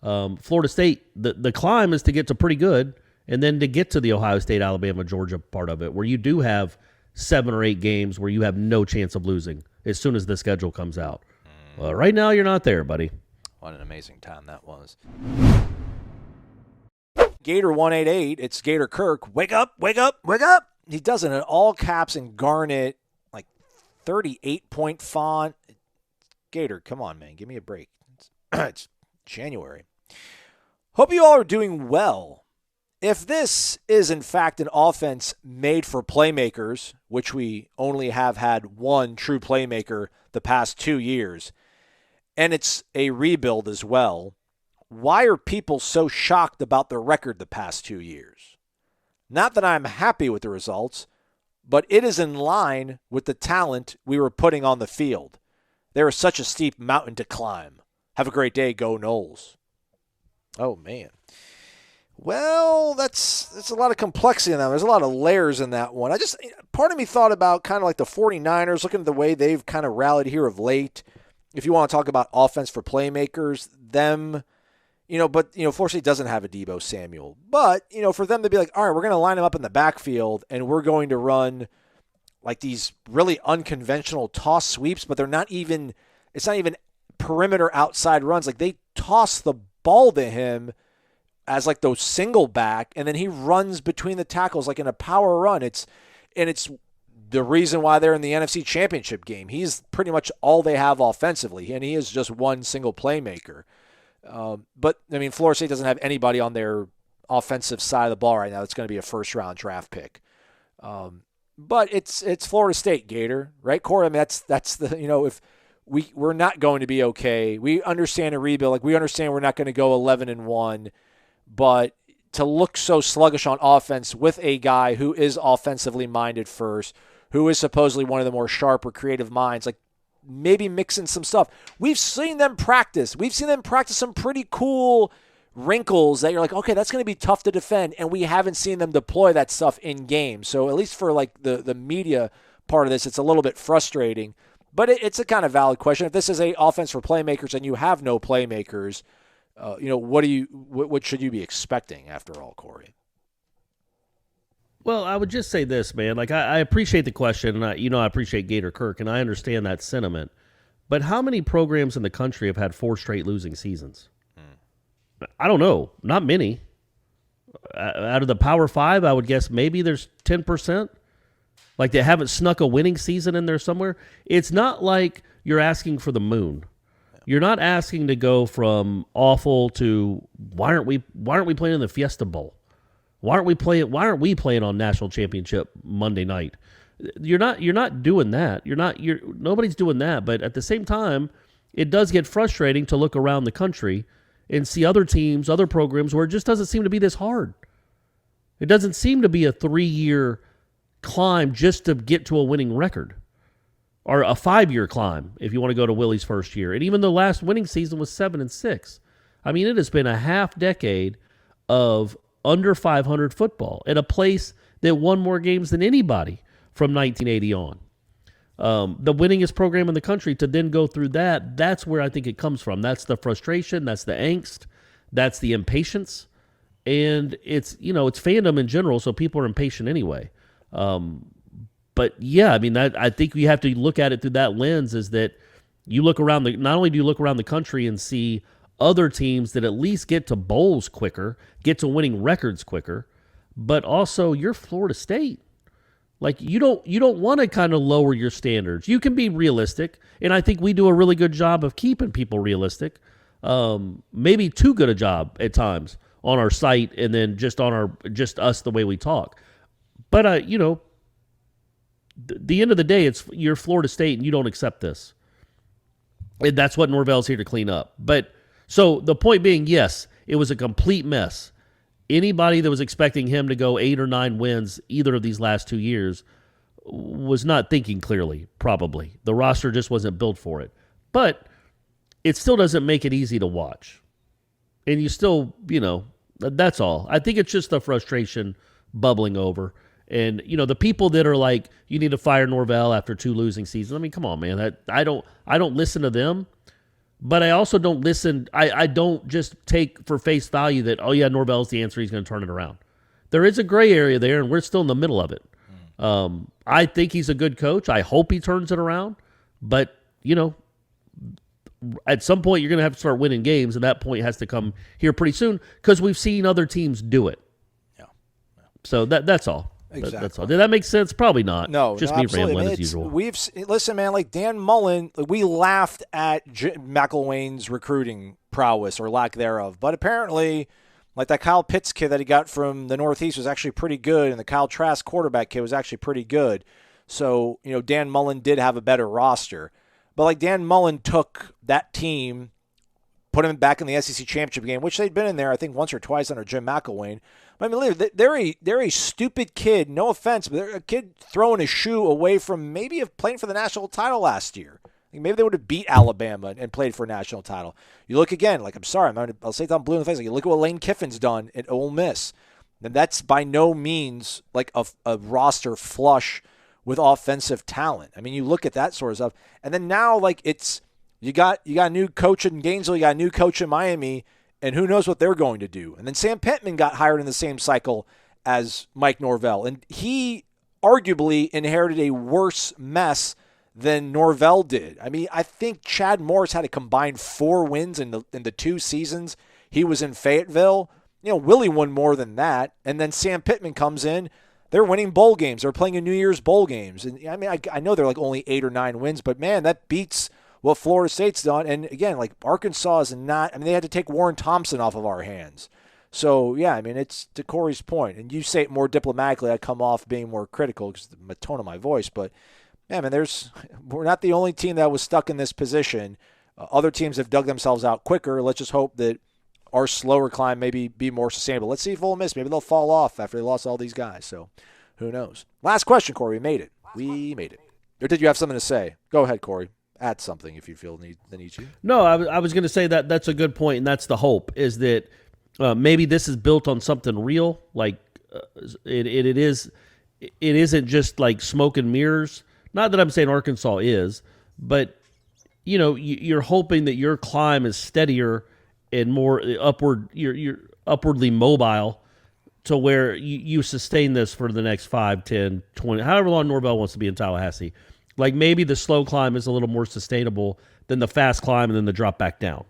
Florida State, the climb is to get to pretty good, and then to get to the Ohio State, Alabama, Georgia part of it, where you do have 7 or 8 games where you have no chance of losing as soon as the schedule comes out. Well, right now you're not there, buddy. What an amazing time that was. Gator 188, it's Gator Kirk. Wake up, wake up, wake up. He does it in all caps and garnet, like 38-point font. Gator, come on, man. Give me a break. It's January. Hope you all are doing well. If this is, in fact, an offense made for playmakers, which we only have had one true playmaker the past 2 years, and it's a rebuild as well, why are people so shocked about the record the past 2 years? Not that I'm happy with the results, but it is in line with the talent we were putting on the field. There is such a steep mountain to climb. Have a great day. Go Noles. Oh, man. Well, that's a lot of complexity in that. There's a lot of layers in that one. Part of me thought about kind of like the 49ers, looking at the way they've kind of rallied here of late. If you want to talk about offense for playmakers, them, but, Florida State doesn't have a Deebo Samuel. But, for them to be like, all right, we're going to line them up in the backfield and we're going to run like these really unconventional toss sweeps, but it's not even perimeter outside runs. Like they toss the ball to him as like those single back, and then he runs between the tackles like in a power run. It's the reason why they're in the NFC Championship game. He's pretty much all they have offensively, and he is just one single playmaker. But, I mean, Florida State doesn't have anybody on their offensive side of the ball right now that's going to be a first-round draft pick. But it's Florida State, Gator, right, Corey? I mean, that's the, if we're not going to be okay. We understand a rebuild. Like, we understand we're not going to go 11-1, but to look so sluggish on offense with a guy who is offensively minded first, who is supposedly one of the more sharp or creative minds, like maybe mixing some stuff. We've seen them practice. We've seen them practice some pretty cool wrinkles that you're like, okay, that's going to be tough to defend, and we haven't seen them deploy that stuff in game. So at least for like the media part of this, it's a little bit frustrating, but it's a kind of valid question. If this is a offense for playmakers and you have no playmakers, what should you be expecting after all, Corey? Well, I would just say this, man. Like, I appreciate the question. And I appreciate Gator Kirk, and I understand that sentiment. But how many programs in the country have had 4 straight losing seasons? I don't know. Not many. Out of the Power 5, I would guess maybe there's 10%. Like, they haven't snuck a winning season in there somewhere. It's not like you're asking for the moon. You're not asking to go from awful to why aren't we playing in the Fiesta Bowl? Why aren't we playing on national championship Monday night? You're not doing that. Nobody's doing that, but at the same time, it does get frustrating to look around the country and see other teams, other programs where it just doesn't seem to be this hard. It doesn't seem to be a 3-year climb just to get to a winning record, or a 5-year climb if you want to go to Willie's first year. And even the last winning season was 7-6. I mean, it has been a half decade of under 500 football at a place that won more games than anybody from 1980 on. The winningest program in the country, to then go through that's where I think it comes from. That's the frustration, that's the angst, that's the impatience. And it's fandom in general, so people are impatient anyway. But yeah, I mean, I think you have to look at it through that lens, is that you look around not only do you look around the country and see other teams that at least get to bowls quicker, get to winning records quicker, but also you're Florida State. Like, you don't want to kind of lower your standards. You can be realistic, and I think we do a really good job of keeping people realistic. Maybe too good a job at times on our site, and then just us the way we talk. But the end of the day, you're Florida State, and you don't accept this, and that's what Norvell's here to clean up. But so the point being, yes, it was a complete mess. Anybody that was expecting him to go 8 or 9 wins either of these last 2 years was not thinking clearly, probably. The roster just wasn't built for it. But it still doesn't make it easy to watch. And you still, that's all. I think it's just the frustration bubbling over. And, the people that are like, you need to fire Norvell after 2 losing seasons. I mean, come on, man. I don't listen to them. But I also don't listen. I don't just take for face value that, oh, yeah, Norvell's the answer, he's going to turn it around. There is a gray area there, and we're still in the middle of it. I think he's a good coach. I hope he turns it around. But, at some point you're going to have to start winning games, and that point has to come here pretty soon, because we've seen other teams do it. Yeah. So that's all. Exactly. That's all. Did that make sense? Probably not. No, just me rambling as usual. Listen, man. Like Dan Mullen, we laughed at McElwain's recruiting prowess or lack thereof, but apparently, like that Kyle Pitts kid that he got from the Northeast was actually pretty good, and the Kyle Trask quarterback kid was actually pretty good. So Dan Mullen did have a better roster, but like Dan Mullen took that team, put him back in the SEC championship game, which they'd been in there, I think, once or twice under Jim McElwain. But I mean, they're a stupid kid. No offense, but they're a kid throwing a shoe away from maybe playing for the national title last year. Maybe they would have beat Alabama and played for a national title. You look again, like, I'm sorry, I'll say it on blue in the face. Like, you look at what Lane Kiffin's done at Ole Miss. And that's by no means like a roster flush with offensive talent. I mean, you look at that sort of stuff. And then now, like, you got a new coach in Gainesville, you got a new coach in Miami, and who knows what they're going to do. And then Sam Pittman got hired in the same cycle as Mike Norvell. And he arguably inherited a worse mess than Norvell did. I mean, I think Chad Morris had a combined 4 wins in the 2 seasons he was in Fayetteville. Willie won more than that. And then Sam Pittman comes in. They're winning bowl games. They're playing in New Year's bowl games. And I mean, I know they're like only 8 or 9 wins, but man, that beats what Florida State's done. And again, like Arkansas is not, I mean, they had to take Warren Thompson off of our hands. So, yeah, I mean, it's to Corey's point. And you say it more diplomatically, I come off being more critical because of the tone of my voice. But, yeah, man, we're not the only team that was stuck in this position. Other teams have dug themselves out quicker. Let's just hope that our slower climb maybe be more sustainable. Let's see if Ole Miss, maybe they'll fall off after they lost all these guys. So, who knows? Last question, Corey. We made it. Or did you have something to say? Go ahead, Corey. Add something if you feel the need to. No, I was going to say that's a good point, and that's the hope, is that maybe this is built on something real. Like it isn't just like smoke and mirrors. Not that I'm saying Arkansas is, but you're hoping that your climb is steadier and more upward. You're upwardly mobile to where you sustain this for the next 5, 10, 20, however long Norvell wants to be in Tallahassee. Like maybe the slow climb is a little more sustainable than the fast climb and then the drop back down,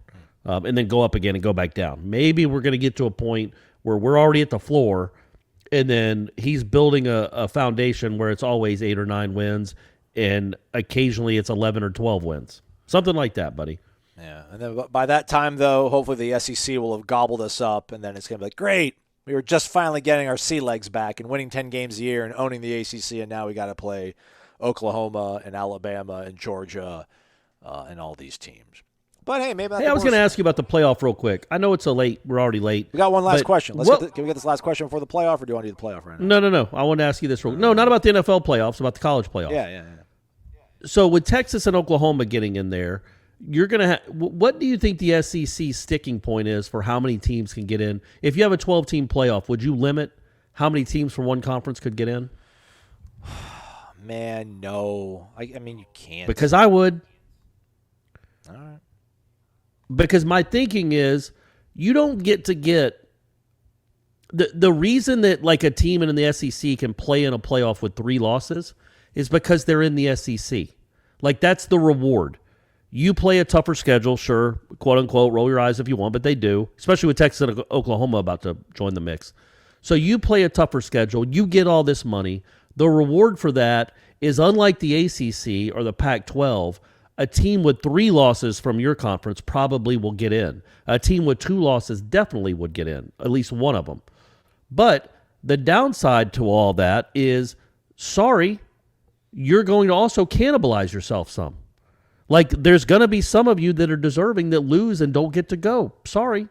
and then go up again and go back down. Maybe we're going to get to a point where we're already at the floor, and then he's building a foundation where it's always 8 or 9 wins, and occasionally it's 11 or 12 wins. Something like that, buddy. Yeah, and then by that time, though, hopefully the SEC will have gobbled us up, and then it's going to be like, great, we were just finally getting our sea legs back and winning 10 games a year and owning the ACC, and now we got to play Oklahoma and Alabama and Georgia and all these teams. But hey, maybe. Hey, I was going to ask you about the playoff real quick. I know it's late. We're already late. We got one last but question. Can we get this last question before the playoff, or do you want to do the playoff right now? No. I want to ask you this real. No, not about the NFL playoffs. About the college playoffs. Yeah. So with Texas and Oklahoma getting in there, you're going to have. What do you think the SEC sticking point is for how many teams can get in? If you have a 12-team playoff, would you limit how many teams from one conference could get in? Man, no. I mean, you can't. Because I would. All right. Because my thinking is you don't get the reason that like a team in the SEC can play in a playoff with 3 losses is because they're in the SEC. Like that's the reward. You play a tougher schedule, sure, quote unquote, roll your eyes if you want, but they do, especially with Texas and Oklahoma about to join the mix. So you play a tougher schedule, you get all this money. The reward for that is unlike the ACC or the Pac-12, a team with 3 losses from your conference probably will get in. A team with 2 losses definitely would get in, at least one of them. But the downside to all that is, sorry, you're going to also cannibalize yourself some. Like, there's going to be some of you that are deserving that lose and don't get to go. Sorry.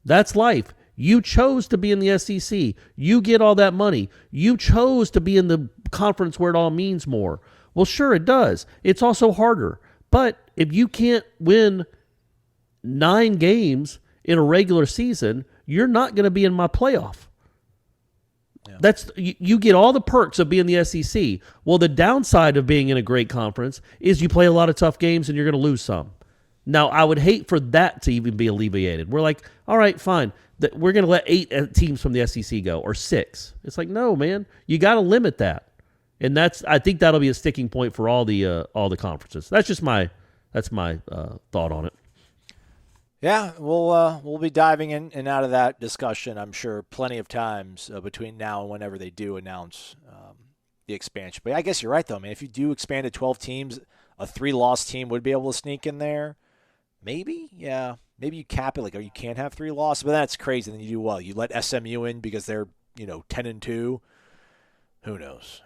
That's life. You chose to be in the SEC. You get all that money. You chose to be in the conference where it all means more. Well, sure, it does. It's also harder. But if you can't win 9 games in a regular season, you're not going to be in my playoff. Yeah. That's you get all the perks of being the SEC. Well, the downside of being in a great conference is you play a lot of tough games and you're going to lose some. Now, I would hate for that to even be alleviated. We're like, all right, fine. We're going to let 8 teams from the SEC go or 6. It's like, no, man, you got to limit that. And I think that'll be a sticking point for all the conferences. That's just my thought on it. Yeah, we'll be diving in and out of that discussion, I'm sure, plenty of times between now and whenever they do announce the expansion. But I guess you're right, though, man. If you do expand to 12 teams, a 3-loss team would be able to sneak in there. Maybe, yeah. Maybe you cap it like, you can't have 3 losses, but that's crazy. Then you do well. You let SMU in because they're 10-2. Who knows?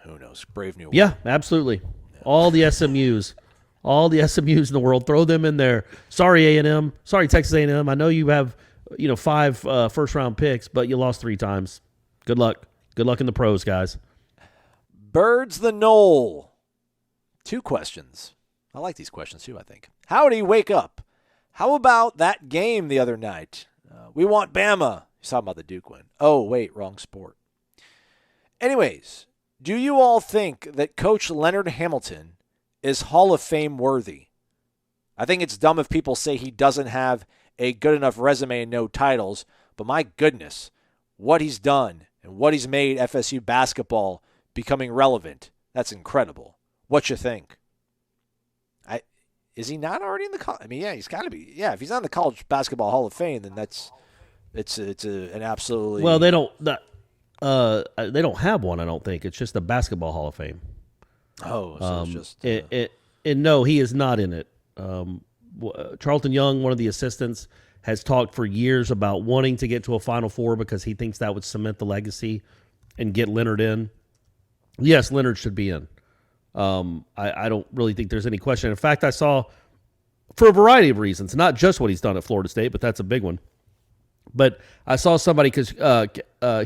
Brave new world. Yeah, absolutely. Yeah. All the SMUs in the world, throw them in there. Sorry, A&M. Sorry, Texas A&M. I know you have 5 first-round picks, but you lost 3 times. Good luck. Good luck in the pros, guys. Birds the Knoll. 2 questions. I like these questions, too, I think. How did he wake up? How about that game the other night? We want Bama. He's talking about the Duke win. Oh, wait, wrong sport. Anyways, do you all think that Coach Leonard Hamilton is Hall of Fame worthy? I think it's dumb if people say he doesn't have a good enough resume and no titles, but my goodness, what he's done and what he's made FSU basketball becoming relevant, that's incredible. What you think? Is he not already in the college? I mean, yeah, he's got to be. Yeah, if he's not in the College Basketball Hall of Fame, then it's an absolutely. Well, they don't have one. I don't think it's just the Basketball Hall of Fame. Oh, so it's just. And no, he is not in it. Charlton Young, one of the assistants, has talked for years about wanting to get to a Final Four because he thinks that would cement the legacy and get Leonard in. Yes, Leonard should be in. I don't really think there's any question. In fact, I saw, for a variety of reasons, not just what he's done at Florida State, but that's a big one. But I saw somebody, because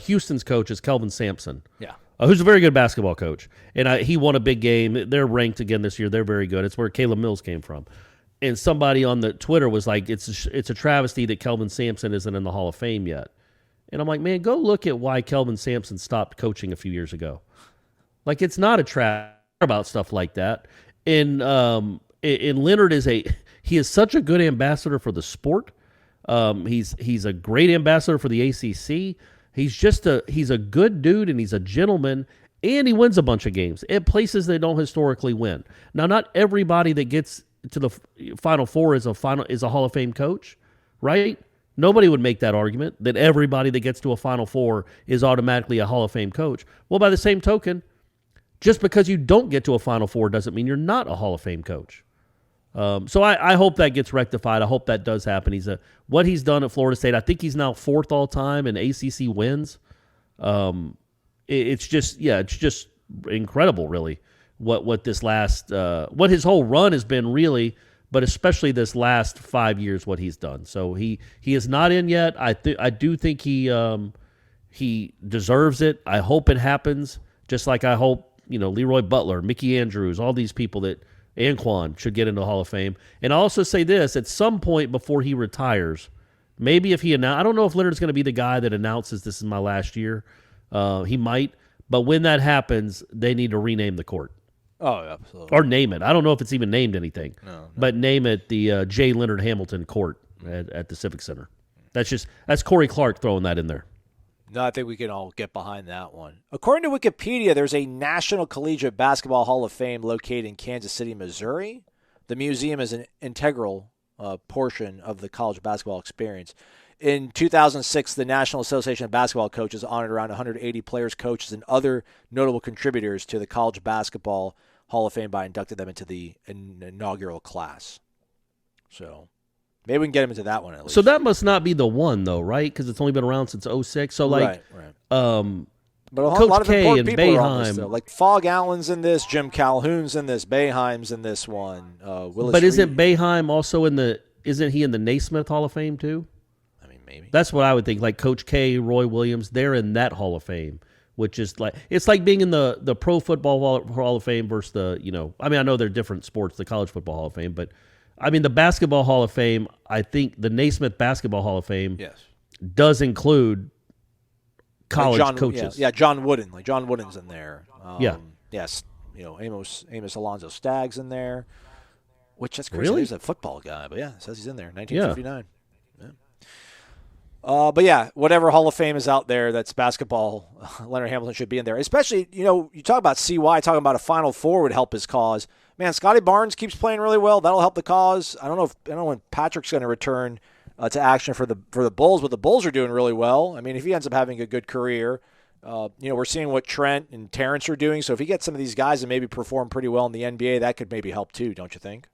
Houston's coach is Kelvin Sampson. Yeah. Who's a very good basketball coach. And he won a big game. They're ranked again this year. They're very good. It's where Caleb Mills came from. And somebody on the Twitter was like, it's a travesty that Kelvin Sampson isn't in the Hall of Fame yet. And I'm like, man, go look at why Kelvin Sampson stopped coaching a few years ago. Like, it's not a tragedy about stuff like that. And Leonard he is such a good ambassador for the sport. He's a great ambassador for the ACC. He's a good dude, and he's a gentleman, and he wins a bunch of games at places they don't historically win. Now, not everybody that gets to the Final Four is a Hall of Fame coach, right? Nobody would make that argument that everybody that gets to a Final Four is automatically a Hall of Fame coach. Well, by the same token, just because you don't get to a Final Four doesn't mean you're not a Hall of Fame coach. So I hope that gets rectified. I hope that does happen. What he's done at Florida State, I think he's now 4th all time in ACC wins. It's just incredible, really, what his whole run has been, really. but especially this last 5 years, what he's done. So he is not in yet. I do think he deserves it. I hope it happens, just like I hope, Leroy Butler, Mickey Andrews, all these people that Anquan should get into the Hall of Fame. And I also say this, at some point before he retires, maybe if I don't know if Leonard's going to be the guy that announces this is my last year. He might. But when that happens, they need to rename the court. Oh, absolutely. Or name it. I don't know if it's even named anything. No. But name it the J. Leonard Hamilton Court at the Civic Center. That's Corey Clark throwing that in there. No, I think we can all get behind that one. According to Wikipedia, there's a National Collegiate Basketball Hall of Fame located in Kansas City, Missouri. The museum is an integral portion of the college basketball experience. In 2006, the National Association of Basketball Coaches honored around 180 players, coaches, and other notable contributors to the College Basketball Hall of Fame by inducting them into the inaugural class. So maybe we can get them into that one at least. So that must not be the one, though, right? Because it's only been around since 06. So, right. But a Coach lot of K important and people are on this, Boeheim. though. Like Fog Allen's in this, Jim Calhoun's in this, Boeheim's in this one. Willis But isn't Reed. Boeheim also isn't he in the Naismith Hall of Fame, too? Maybe. That's what I would think. Like Coach K, Roy Williams, they're in that Hall of Fame, which is it's like being in the Pro Football Hall of Fame versus I know they're different sports, the College Football Hall of Fame, but the Basketball Hall of Fame, I think the Naismith Basketball Hall of Fame does include college coaches. Yeah, John Wooden. Like John Wooden's in there. Yes. Amos Alonzo Stagg's in there, which that's crazy. Really? He's a football guy, but it says he's in there. 1959. Yeah. But yeah, whatever Hall of Fame is out there that's basketball, Leonard Hamilton should be in there. Especially, you talk about CY, talking about a Final Four would help his cause. Man, Scotty Barnes keeps playing really well. That'll help the cause. I don't know when Patrick's going to return to action for the Bulls, but the Bulls are doing really well. I mean, if he ends up having a good career, we're seeing what Trent and Terrence are doing. So if he gets some of these guys and maybe perform pretty well in the NBA, that could maybe help too, don't you think?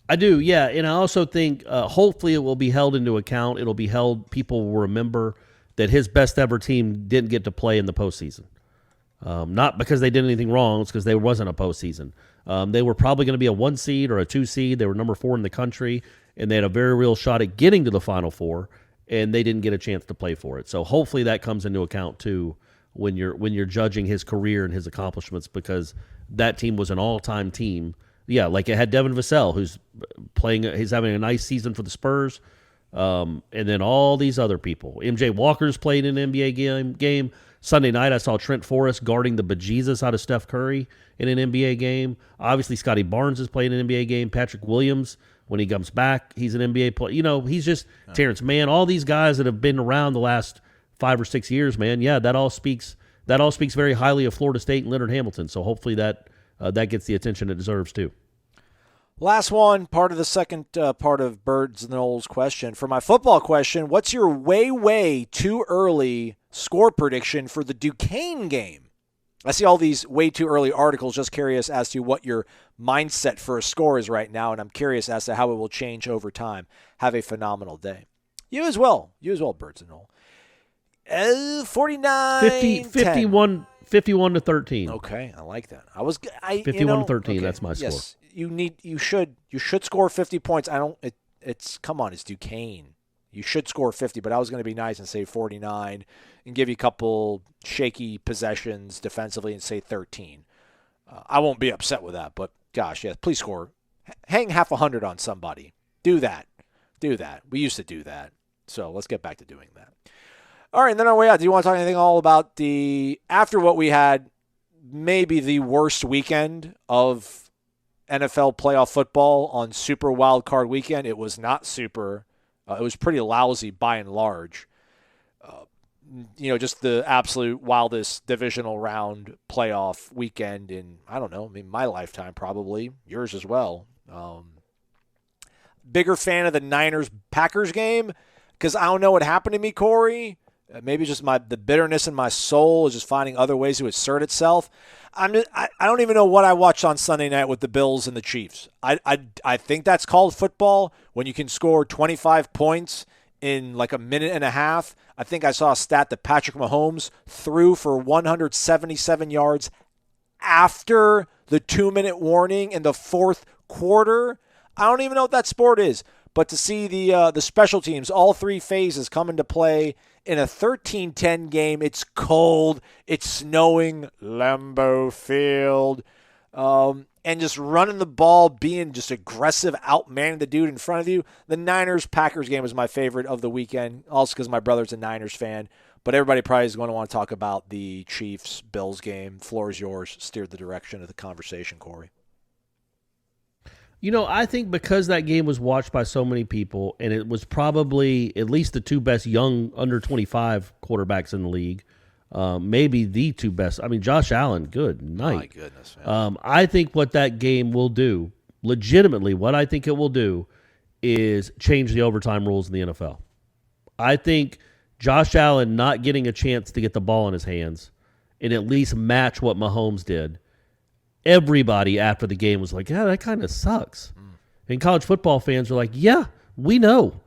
I do, yeah. And I also think hopefully it will be held into account. It'll be held, people will remember that his best ever team didn't get to play in the postseason. Not because they did anything wrong, it's because there wasn't a postseason. They were probably going to be a 1 seed or a 2 seed. They were number 4 in the country, and they had a very real shot at getting to the Final Four, and they didn't get a chance to play for it. So hopefully that comes into account too when you're judging his career and his accomplishments, because that team was an all-time team. Yeah, like it had Devin Vassell, who's having a nice season for the Spurs, and then all these other people. MJ Walker's played in an NBA game. Sunday night, I saw Trent Forrest guarding the bejesus out of Steph Curry in an NBA game. Obviously, Scotty Barnes has played in an NBA game. Patrick Williams, when he comes back, he's an NBA player. He's just Terrence Mann. All these guys that have been around the last 5 or 6 years, man. Yeah, that all speaks very highly of Florida State and Leonard Hamilton. So hopefully that gets the attention it deserves too. Last one, part of the second part of Birds Noles question. For my football question, what's your way too early score prediction for the Duquesne game? I see all these way too early articles. Just curious as to what your mindset for a score is right now, and I'm curious as to how it will change over time. Have a phenomenal day. You as well, Birds and Noles. 49 51 to 13. Okay, I like that. 51 to 13. Okay, that's my score. Yes, you should score 50 points. Come on, it's Duquesne. You should score 50, but I was going to be nice and say 49 and give you a couple shaky possessions defensively and say 13. I won't be upset with that, but gosh, yes, please score. Hang half 100 on somebody. Do that. We used to do that. So let's get back to doing that. All right, and then on our way out, do you want to talk anything all about after what we had, maybe the worst weekend of NFL playoff football on Super Wild Card Weekend? It was not super. It was pretty lousy by and large. Just the absolute wildest divisional round playoff weekend in, my lifetime probably, yours as well. Bigger fan of the Niners-Packers game because I don't know what happened to me, Corey. Maybe just the bitterness in my soul is just finding other ways to assert itself. I don't even know what I watched on Sunday night with the Bills and the Chiefs. I think that's called football when you can score 25 points in like a minute and a half. I think I saw a stat that Patrick Mahomes threw for 177 yards after the 2-minute warning in the fourth quarter. I don't even know what that sport is. But to see the special teams, all three phases come into play in a 13-10 game. It's cold. It's snowing. Lambeau Field. And just running the ball, being just aggressive, outmanning the dude in front of you. The Niners-Packers game was my favorite of the weekend, also because my brother's a Niners fan. But everybody probably is going to want to talk about the Chiefs-Bills game. Floor is yours. Steer the direction of the conversation, Corey. I think because that game was watched by so many people, and it was probably at least the two best young under 25 quarterbacks in the league, maybe the two best. I mean, Josh Allen, good night. My goodness, man. I think what that game will do, legitimately, what I think it will do is change the overtime rules in the NFL. I think Josh Allen not getting a chance to get the ball in his hands and at least match what Mahomes did. Everybody after the game was like, yeah, that kind of sucks. And college football fans are like, yeah, we know.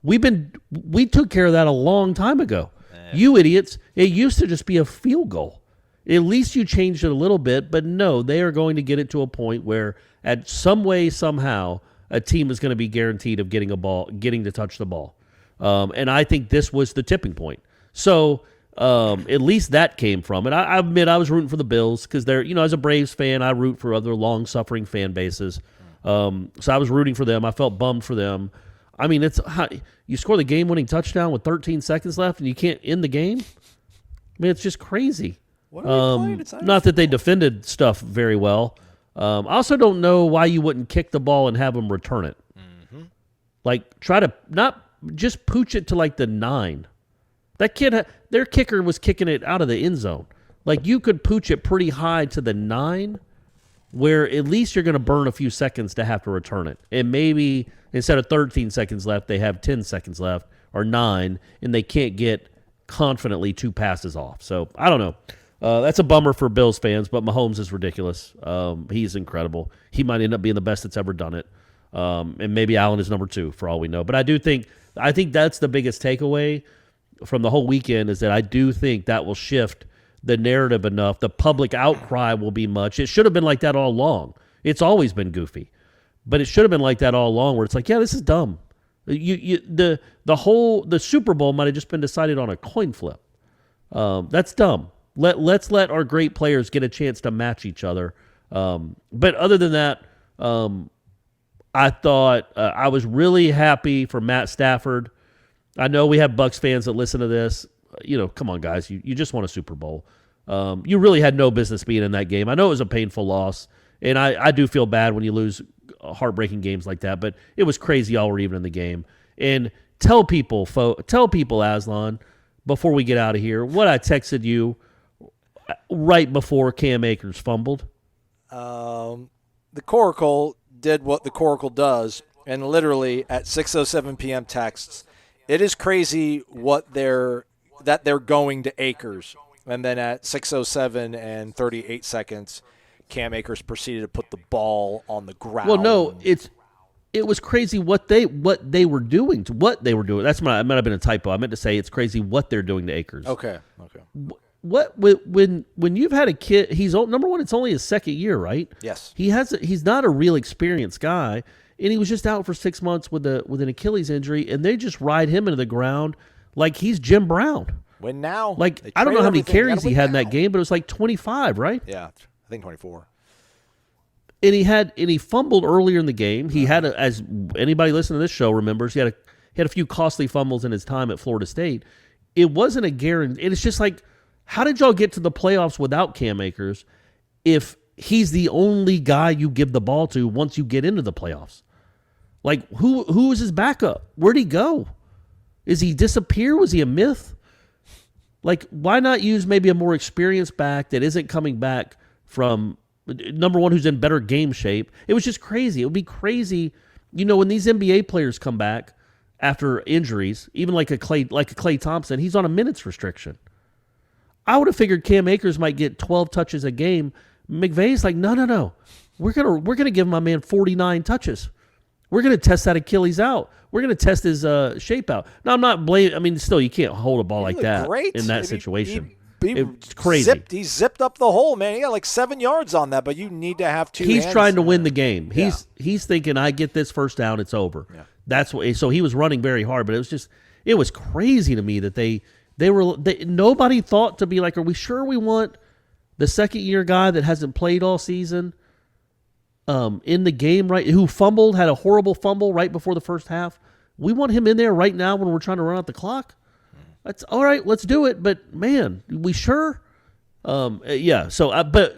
We took care of that a long time ago. You idiots, it used to just be a field goal. At least you changed it a little bit, but no, they are going to get it to a point where at some way, somehow, a team is going to be guaranteed of getting to touch the ball. And I think this was the tipping point. So at least that came from it. I admit I was rooting for the Bills because they're, as a Braves fan, I root for other long-suffering fan bases. So I was rooting for them. I felt bummed for them. I mean, you score the game-winning touchdown with 13 seconds left and you can't end the game? I mean, it's just crazy. What are they playing? Not that they defended stuff very well. I also don't know why you wouldn't kick the ball and have them return it. Mm-hmm. Like, try to not just pooch it to like the 9. That kid, their kicker was kicking it out of the end zone. Like, you could pooch it pretty high to the 9, where at least you're going to burn a few seconds to have to return it. And maybe instead of 13 seconds left, they have 10 seconds left or 9, and they can't get confidently 2 passes off. So, I don't know. That's a bummer for Bills fans, but Mahomes is ridiculous. He's incredible. He might end up being the best that's ever done it. And maybe Allen is number 2 for all we know. But I think that's the biggest takeaway from the whole weekend is that I do think that will shift the narrative enough. The public outcry will be much. It should have been like that all along. It's always been goofy. But it should have been like that all along where it's like, yeah, this is dumb. The Super Bowl might have just been decided on a coin flip. That's dumb. Let's let our great players get a chance to match each other. But other than that, I thought I was really happy for Matt Stafford. I know we have Bucs fans that listen to this. Come on, guys. You just won a Super Bowl. You really had no business being in that game. I know it was a painful loss, and I do feel bad when you lose heartbreaking games like that, but it was crazy y'all were even in the game. And tell people, Aslan, before we get out of here, what I texted you right before Cam Akers fumbled. The Coracle did what the Coracle does, and literally at 6:07 p.m. texts, it is crazy that they're going to Akers. And then at 6:07 and 38 seconds, Cam Akers proceeded to put the ball on the ground. Well, no, it was crazy what they were doing. That's might have been a typo. I meant to say it's crazy what they're doing to Akers. Okay. When you've had a kid, number one, it's only his second year, right? Yes. He's not a real experienced guy. And he was just out for 6 months with an Achilles injury, and they just ride him into the ground like he's Jim Brown. Win now. Like, I don't know how many carries he had in that game, but it was like 25, right? Yeah, I think 24. And he fumbled earlier in the game. He had, as anybody listening to this show remembers, he had a few costly fumbles in his time at Florida State. It wasn't a guarantee. It's just like, how did y'all get to the playoffs without Cam Akers if he's the only guy you give the ball to once you get into the playoffs? Like, who is his backup? Where'd he go? Is he disappear? Was he a myth? Like, why not use maybe a more experienced back that isn't coming back from, number one, who's in better game shape? It was just crazy. It would be crazy, when these NBA players come back after injuries, even like a Klay Thompson, he's on a minutes restriction. I would have figured Cam Akers might get 12 touches a game. McVay's like, no. We're gonna give my man 49 touches. We're going to test that Achilles out. We're going to test his shape out. Now, I'm not blaming. I mean, still, you can't hold a ball like that in that situation. It's crazy. He zipped up the hole, man. He got like 7 yards on that, but you need to have 2 He's hands. trying to win the game. Yeah. He's thinking, I get this first down, it's over. Yeah. That's what. So he was running very hard, but it was crazy to me that nobody thought to be like, are we sure we want the second-year guy that hasn't played all season in the game, right? Who had a horrible fumble right before the first half? We want him in there right now when we're trying to run out the clock? That's all right. Let's do it. But man, we sure? Yeah. So, but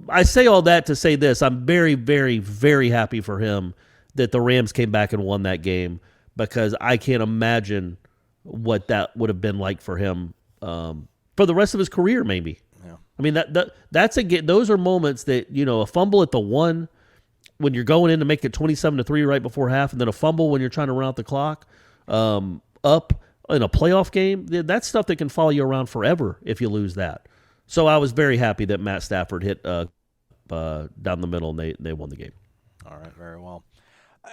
I say all that to say this: I'm very, very, very happy for him that the Rams came back and won that game, because I can't imagine what that would have been like for him for the rest of his career, maybe. Yeah. I mean, that's those are moments that, a fumble at the 1 when you're going in to make it 27-3 right before half, and then a fumble when you're trying to run out the clock up in a playoff game. That's stuff that can follow you around forever if you lose that. So I was very happy that Matt Stafford hit down the middle and they won the game. All right, very well.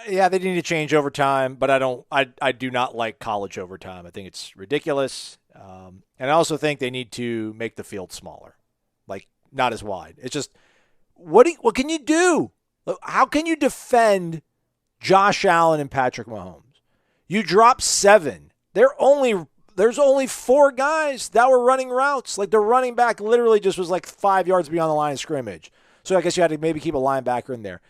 Yeah, they need to change overtime, but I do not like college overtime. I think it's ridiculous. And I also think they need to make the field smaller, like not as wide. It's just, what can you do? How can you defend Josh Allen and Patrick Mahomes? You drop 7. There's only 4 guys that were running routes. Like the running back literally just was like 5 yards beyond the line of scrimmage. So I guess you had to maybe keep a linebacker in there.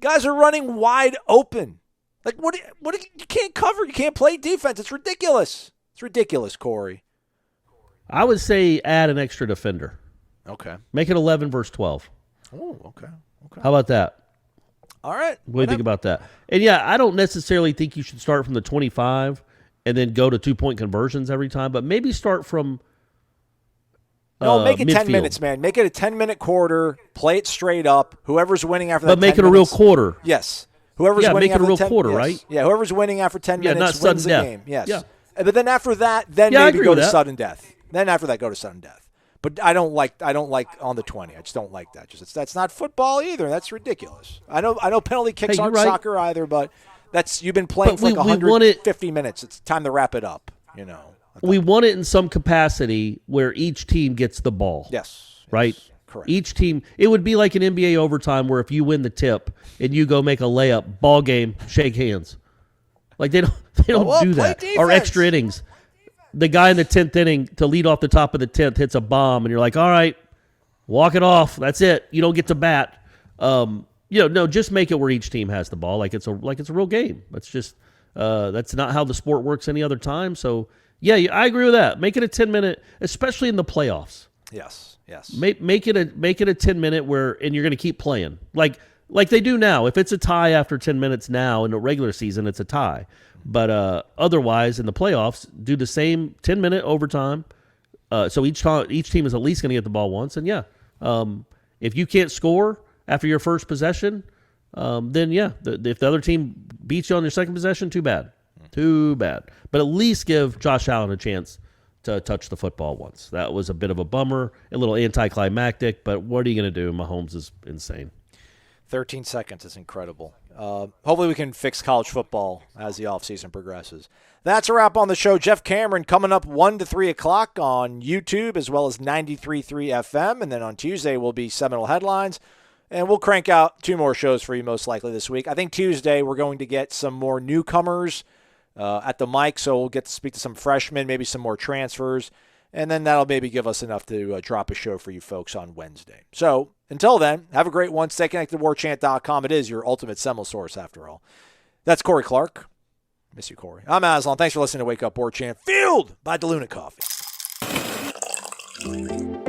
Guys are running wide open. Like what you can't cover. You can't play defense. It's ridiculous. It's ridiculous, Corey. I would say add an extra defender. Okay. Make it 11 versus 12. Oh, okay. How about that? All right. What do you think about that? And yeah, I don't necessarily think you should start from the 25 and then go to 2-point conversions every time, but maybe start from No, make it midfield. 10 minutes, man. Make it a 10-minute quarter. Play it straight up. Whoever's winning after that 10 minutes. But make it a real quarter. Yes. Whoever's winning make it after a real 10, quarter, yes. right? Yeah, whoever's winning after 10 minutes not wins sudden the death. game. Yes. Yeah. But then after that, then I maybe agree go with to that. sudden death. Then after that, go to sudden death. But I don't like on the 20. I just don't like that. That's not football either. That's ridiculous. I know penalty kicks Hey, aren't you're right. soccer either, but you've been playing for like 150 minutes. It's time to wrap it up, We want it in some capacity where each team gets the ball. Yes. Right? Correct. Each team, it would be like an NBA overtime where if you win the tip and you go make a layup, ball game, shake hands. Like they don't do play that. defense. Or extra innings. The guy in the 10th inning to lead off the top of the 10th hits a bomb, and you're like, all right, walk it off. That's it. You don't get to bat. No, just make it where each team has the ball, like it's a real game. That's just that's not how the sport works any other time. So yeah, I agree with that. Make it a 10-minute, especially in the playoffs. Yes. Make it a 10-minute and you're going to keep playing like they do now. If it's a tie after 10 minutes now in the regular season, it's a tie. But otherwise, in the playoffs, do the same 10-minute overtime. So each team is at least going to get the ball once. And yeah, if you can't score after your first possession, then yeah, if the other team beats you on your second possession, too bad. But at least give Josh Allen a chance to touch the football once. That was a bit of a bummer, a little anticlimactic. But what are you going to do? Mahomes is insane. 13 seconds is incredible. Hopefully we can fix college football as the offseason progresses. That's a wrap on the show. Jeff Cameron coming up 1 to 3 o'clock on YouTube as well as 93.3 FM. And then on Tuesday will be Seminole Headlines. And we'll crank out 2 more shows for you most likely this week. I think Tuesday we're going to get some more newcomers at the mic. So we'll get to speak to some freshmen, maybe some more transfers. And then that'll maybe give us enough to drop a show for you folks on Wednesday. So until then, have a great one. Stay connected to warchant.com. It is your ultimate Seminole source after all. That's Corey Clark. Miss you, Corey. I'm Aslan. Thanks for listening to Wake Up Warchant. Fueled by DeLuna Coffee.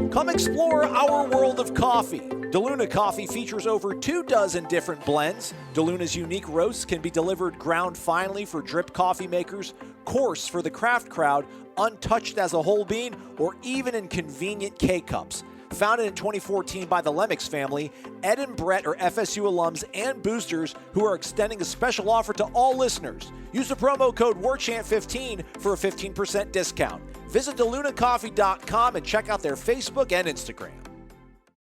Come explore our world of coffee. DeLuna Coffee features over 24 different blends. DeLuna's unique roasts can be delivered ground finely for drip coffee makers, coarse for the craft crowd, untouched as a whole bean, or even in convenient K-Cups. Founded in 2014 by the Lemmix family, Ed and Brett are FSU alums and boosters who are extending a special offer to all listeners. Use the promo code WARCHANT15 for a 15% discount. Visit DeLunaCoffee.com and check out their Facebook and Instagram.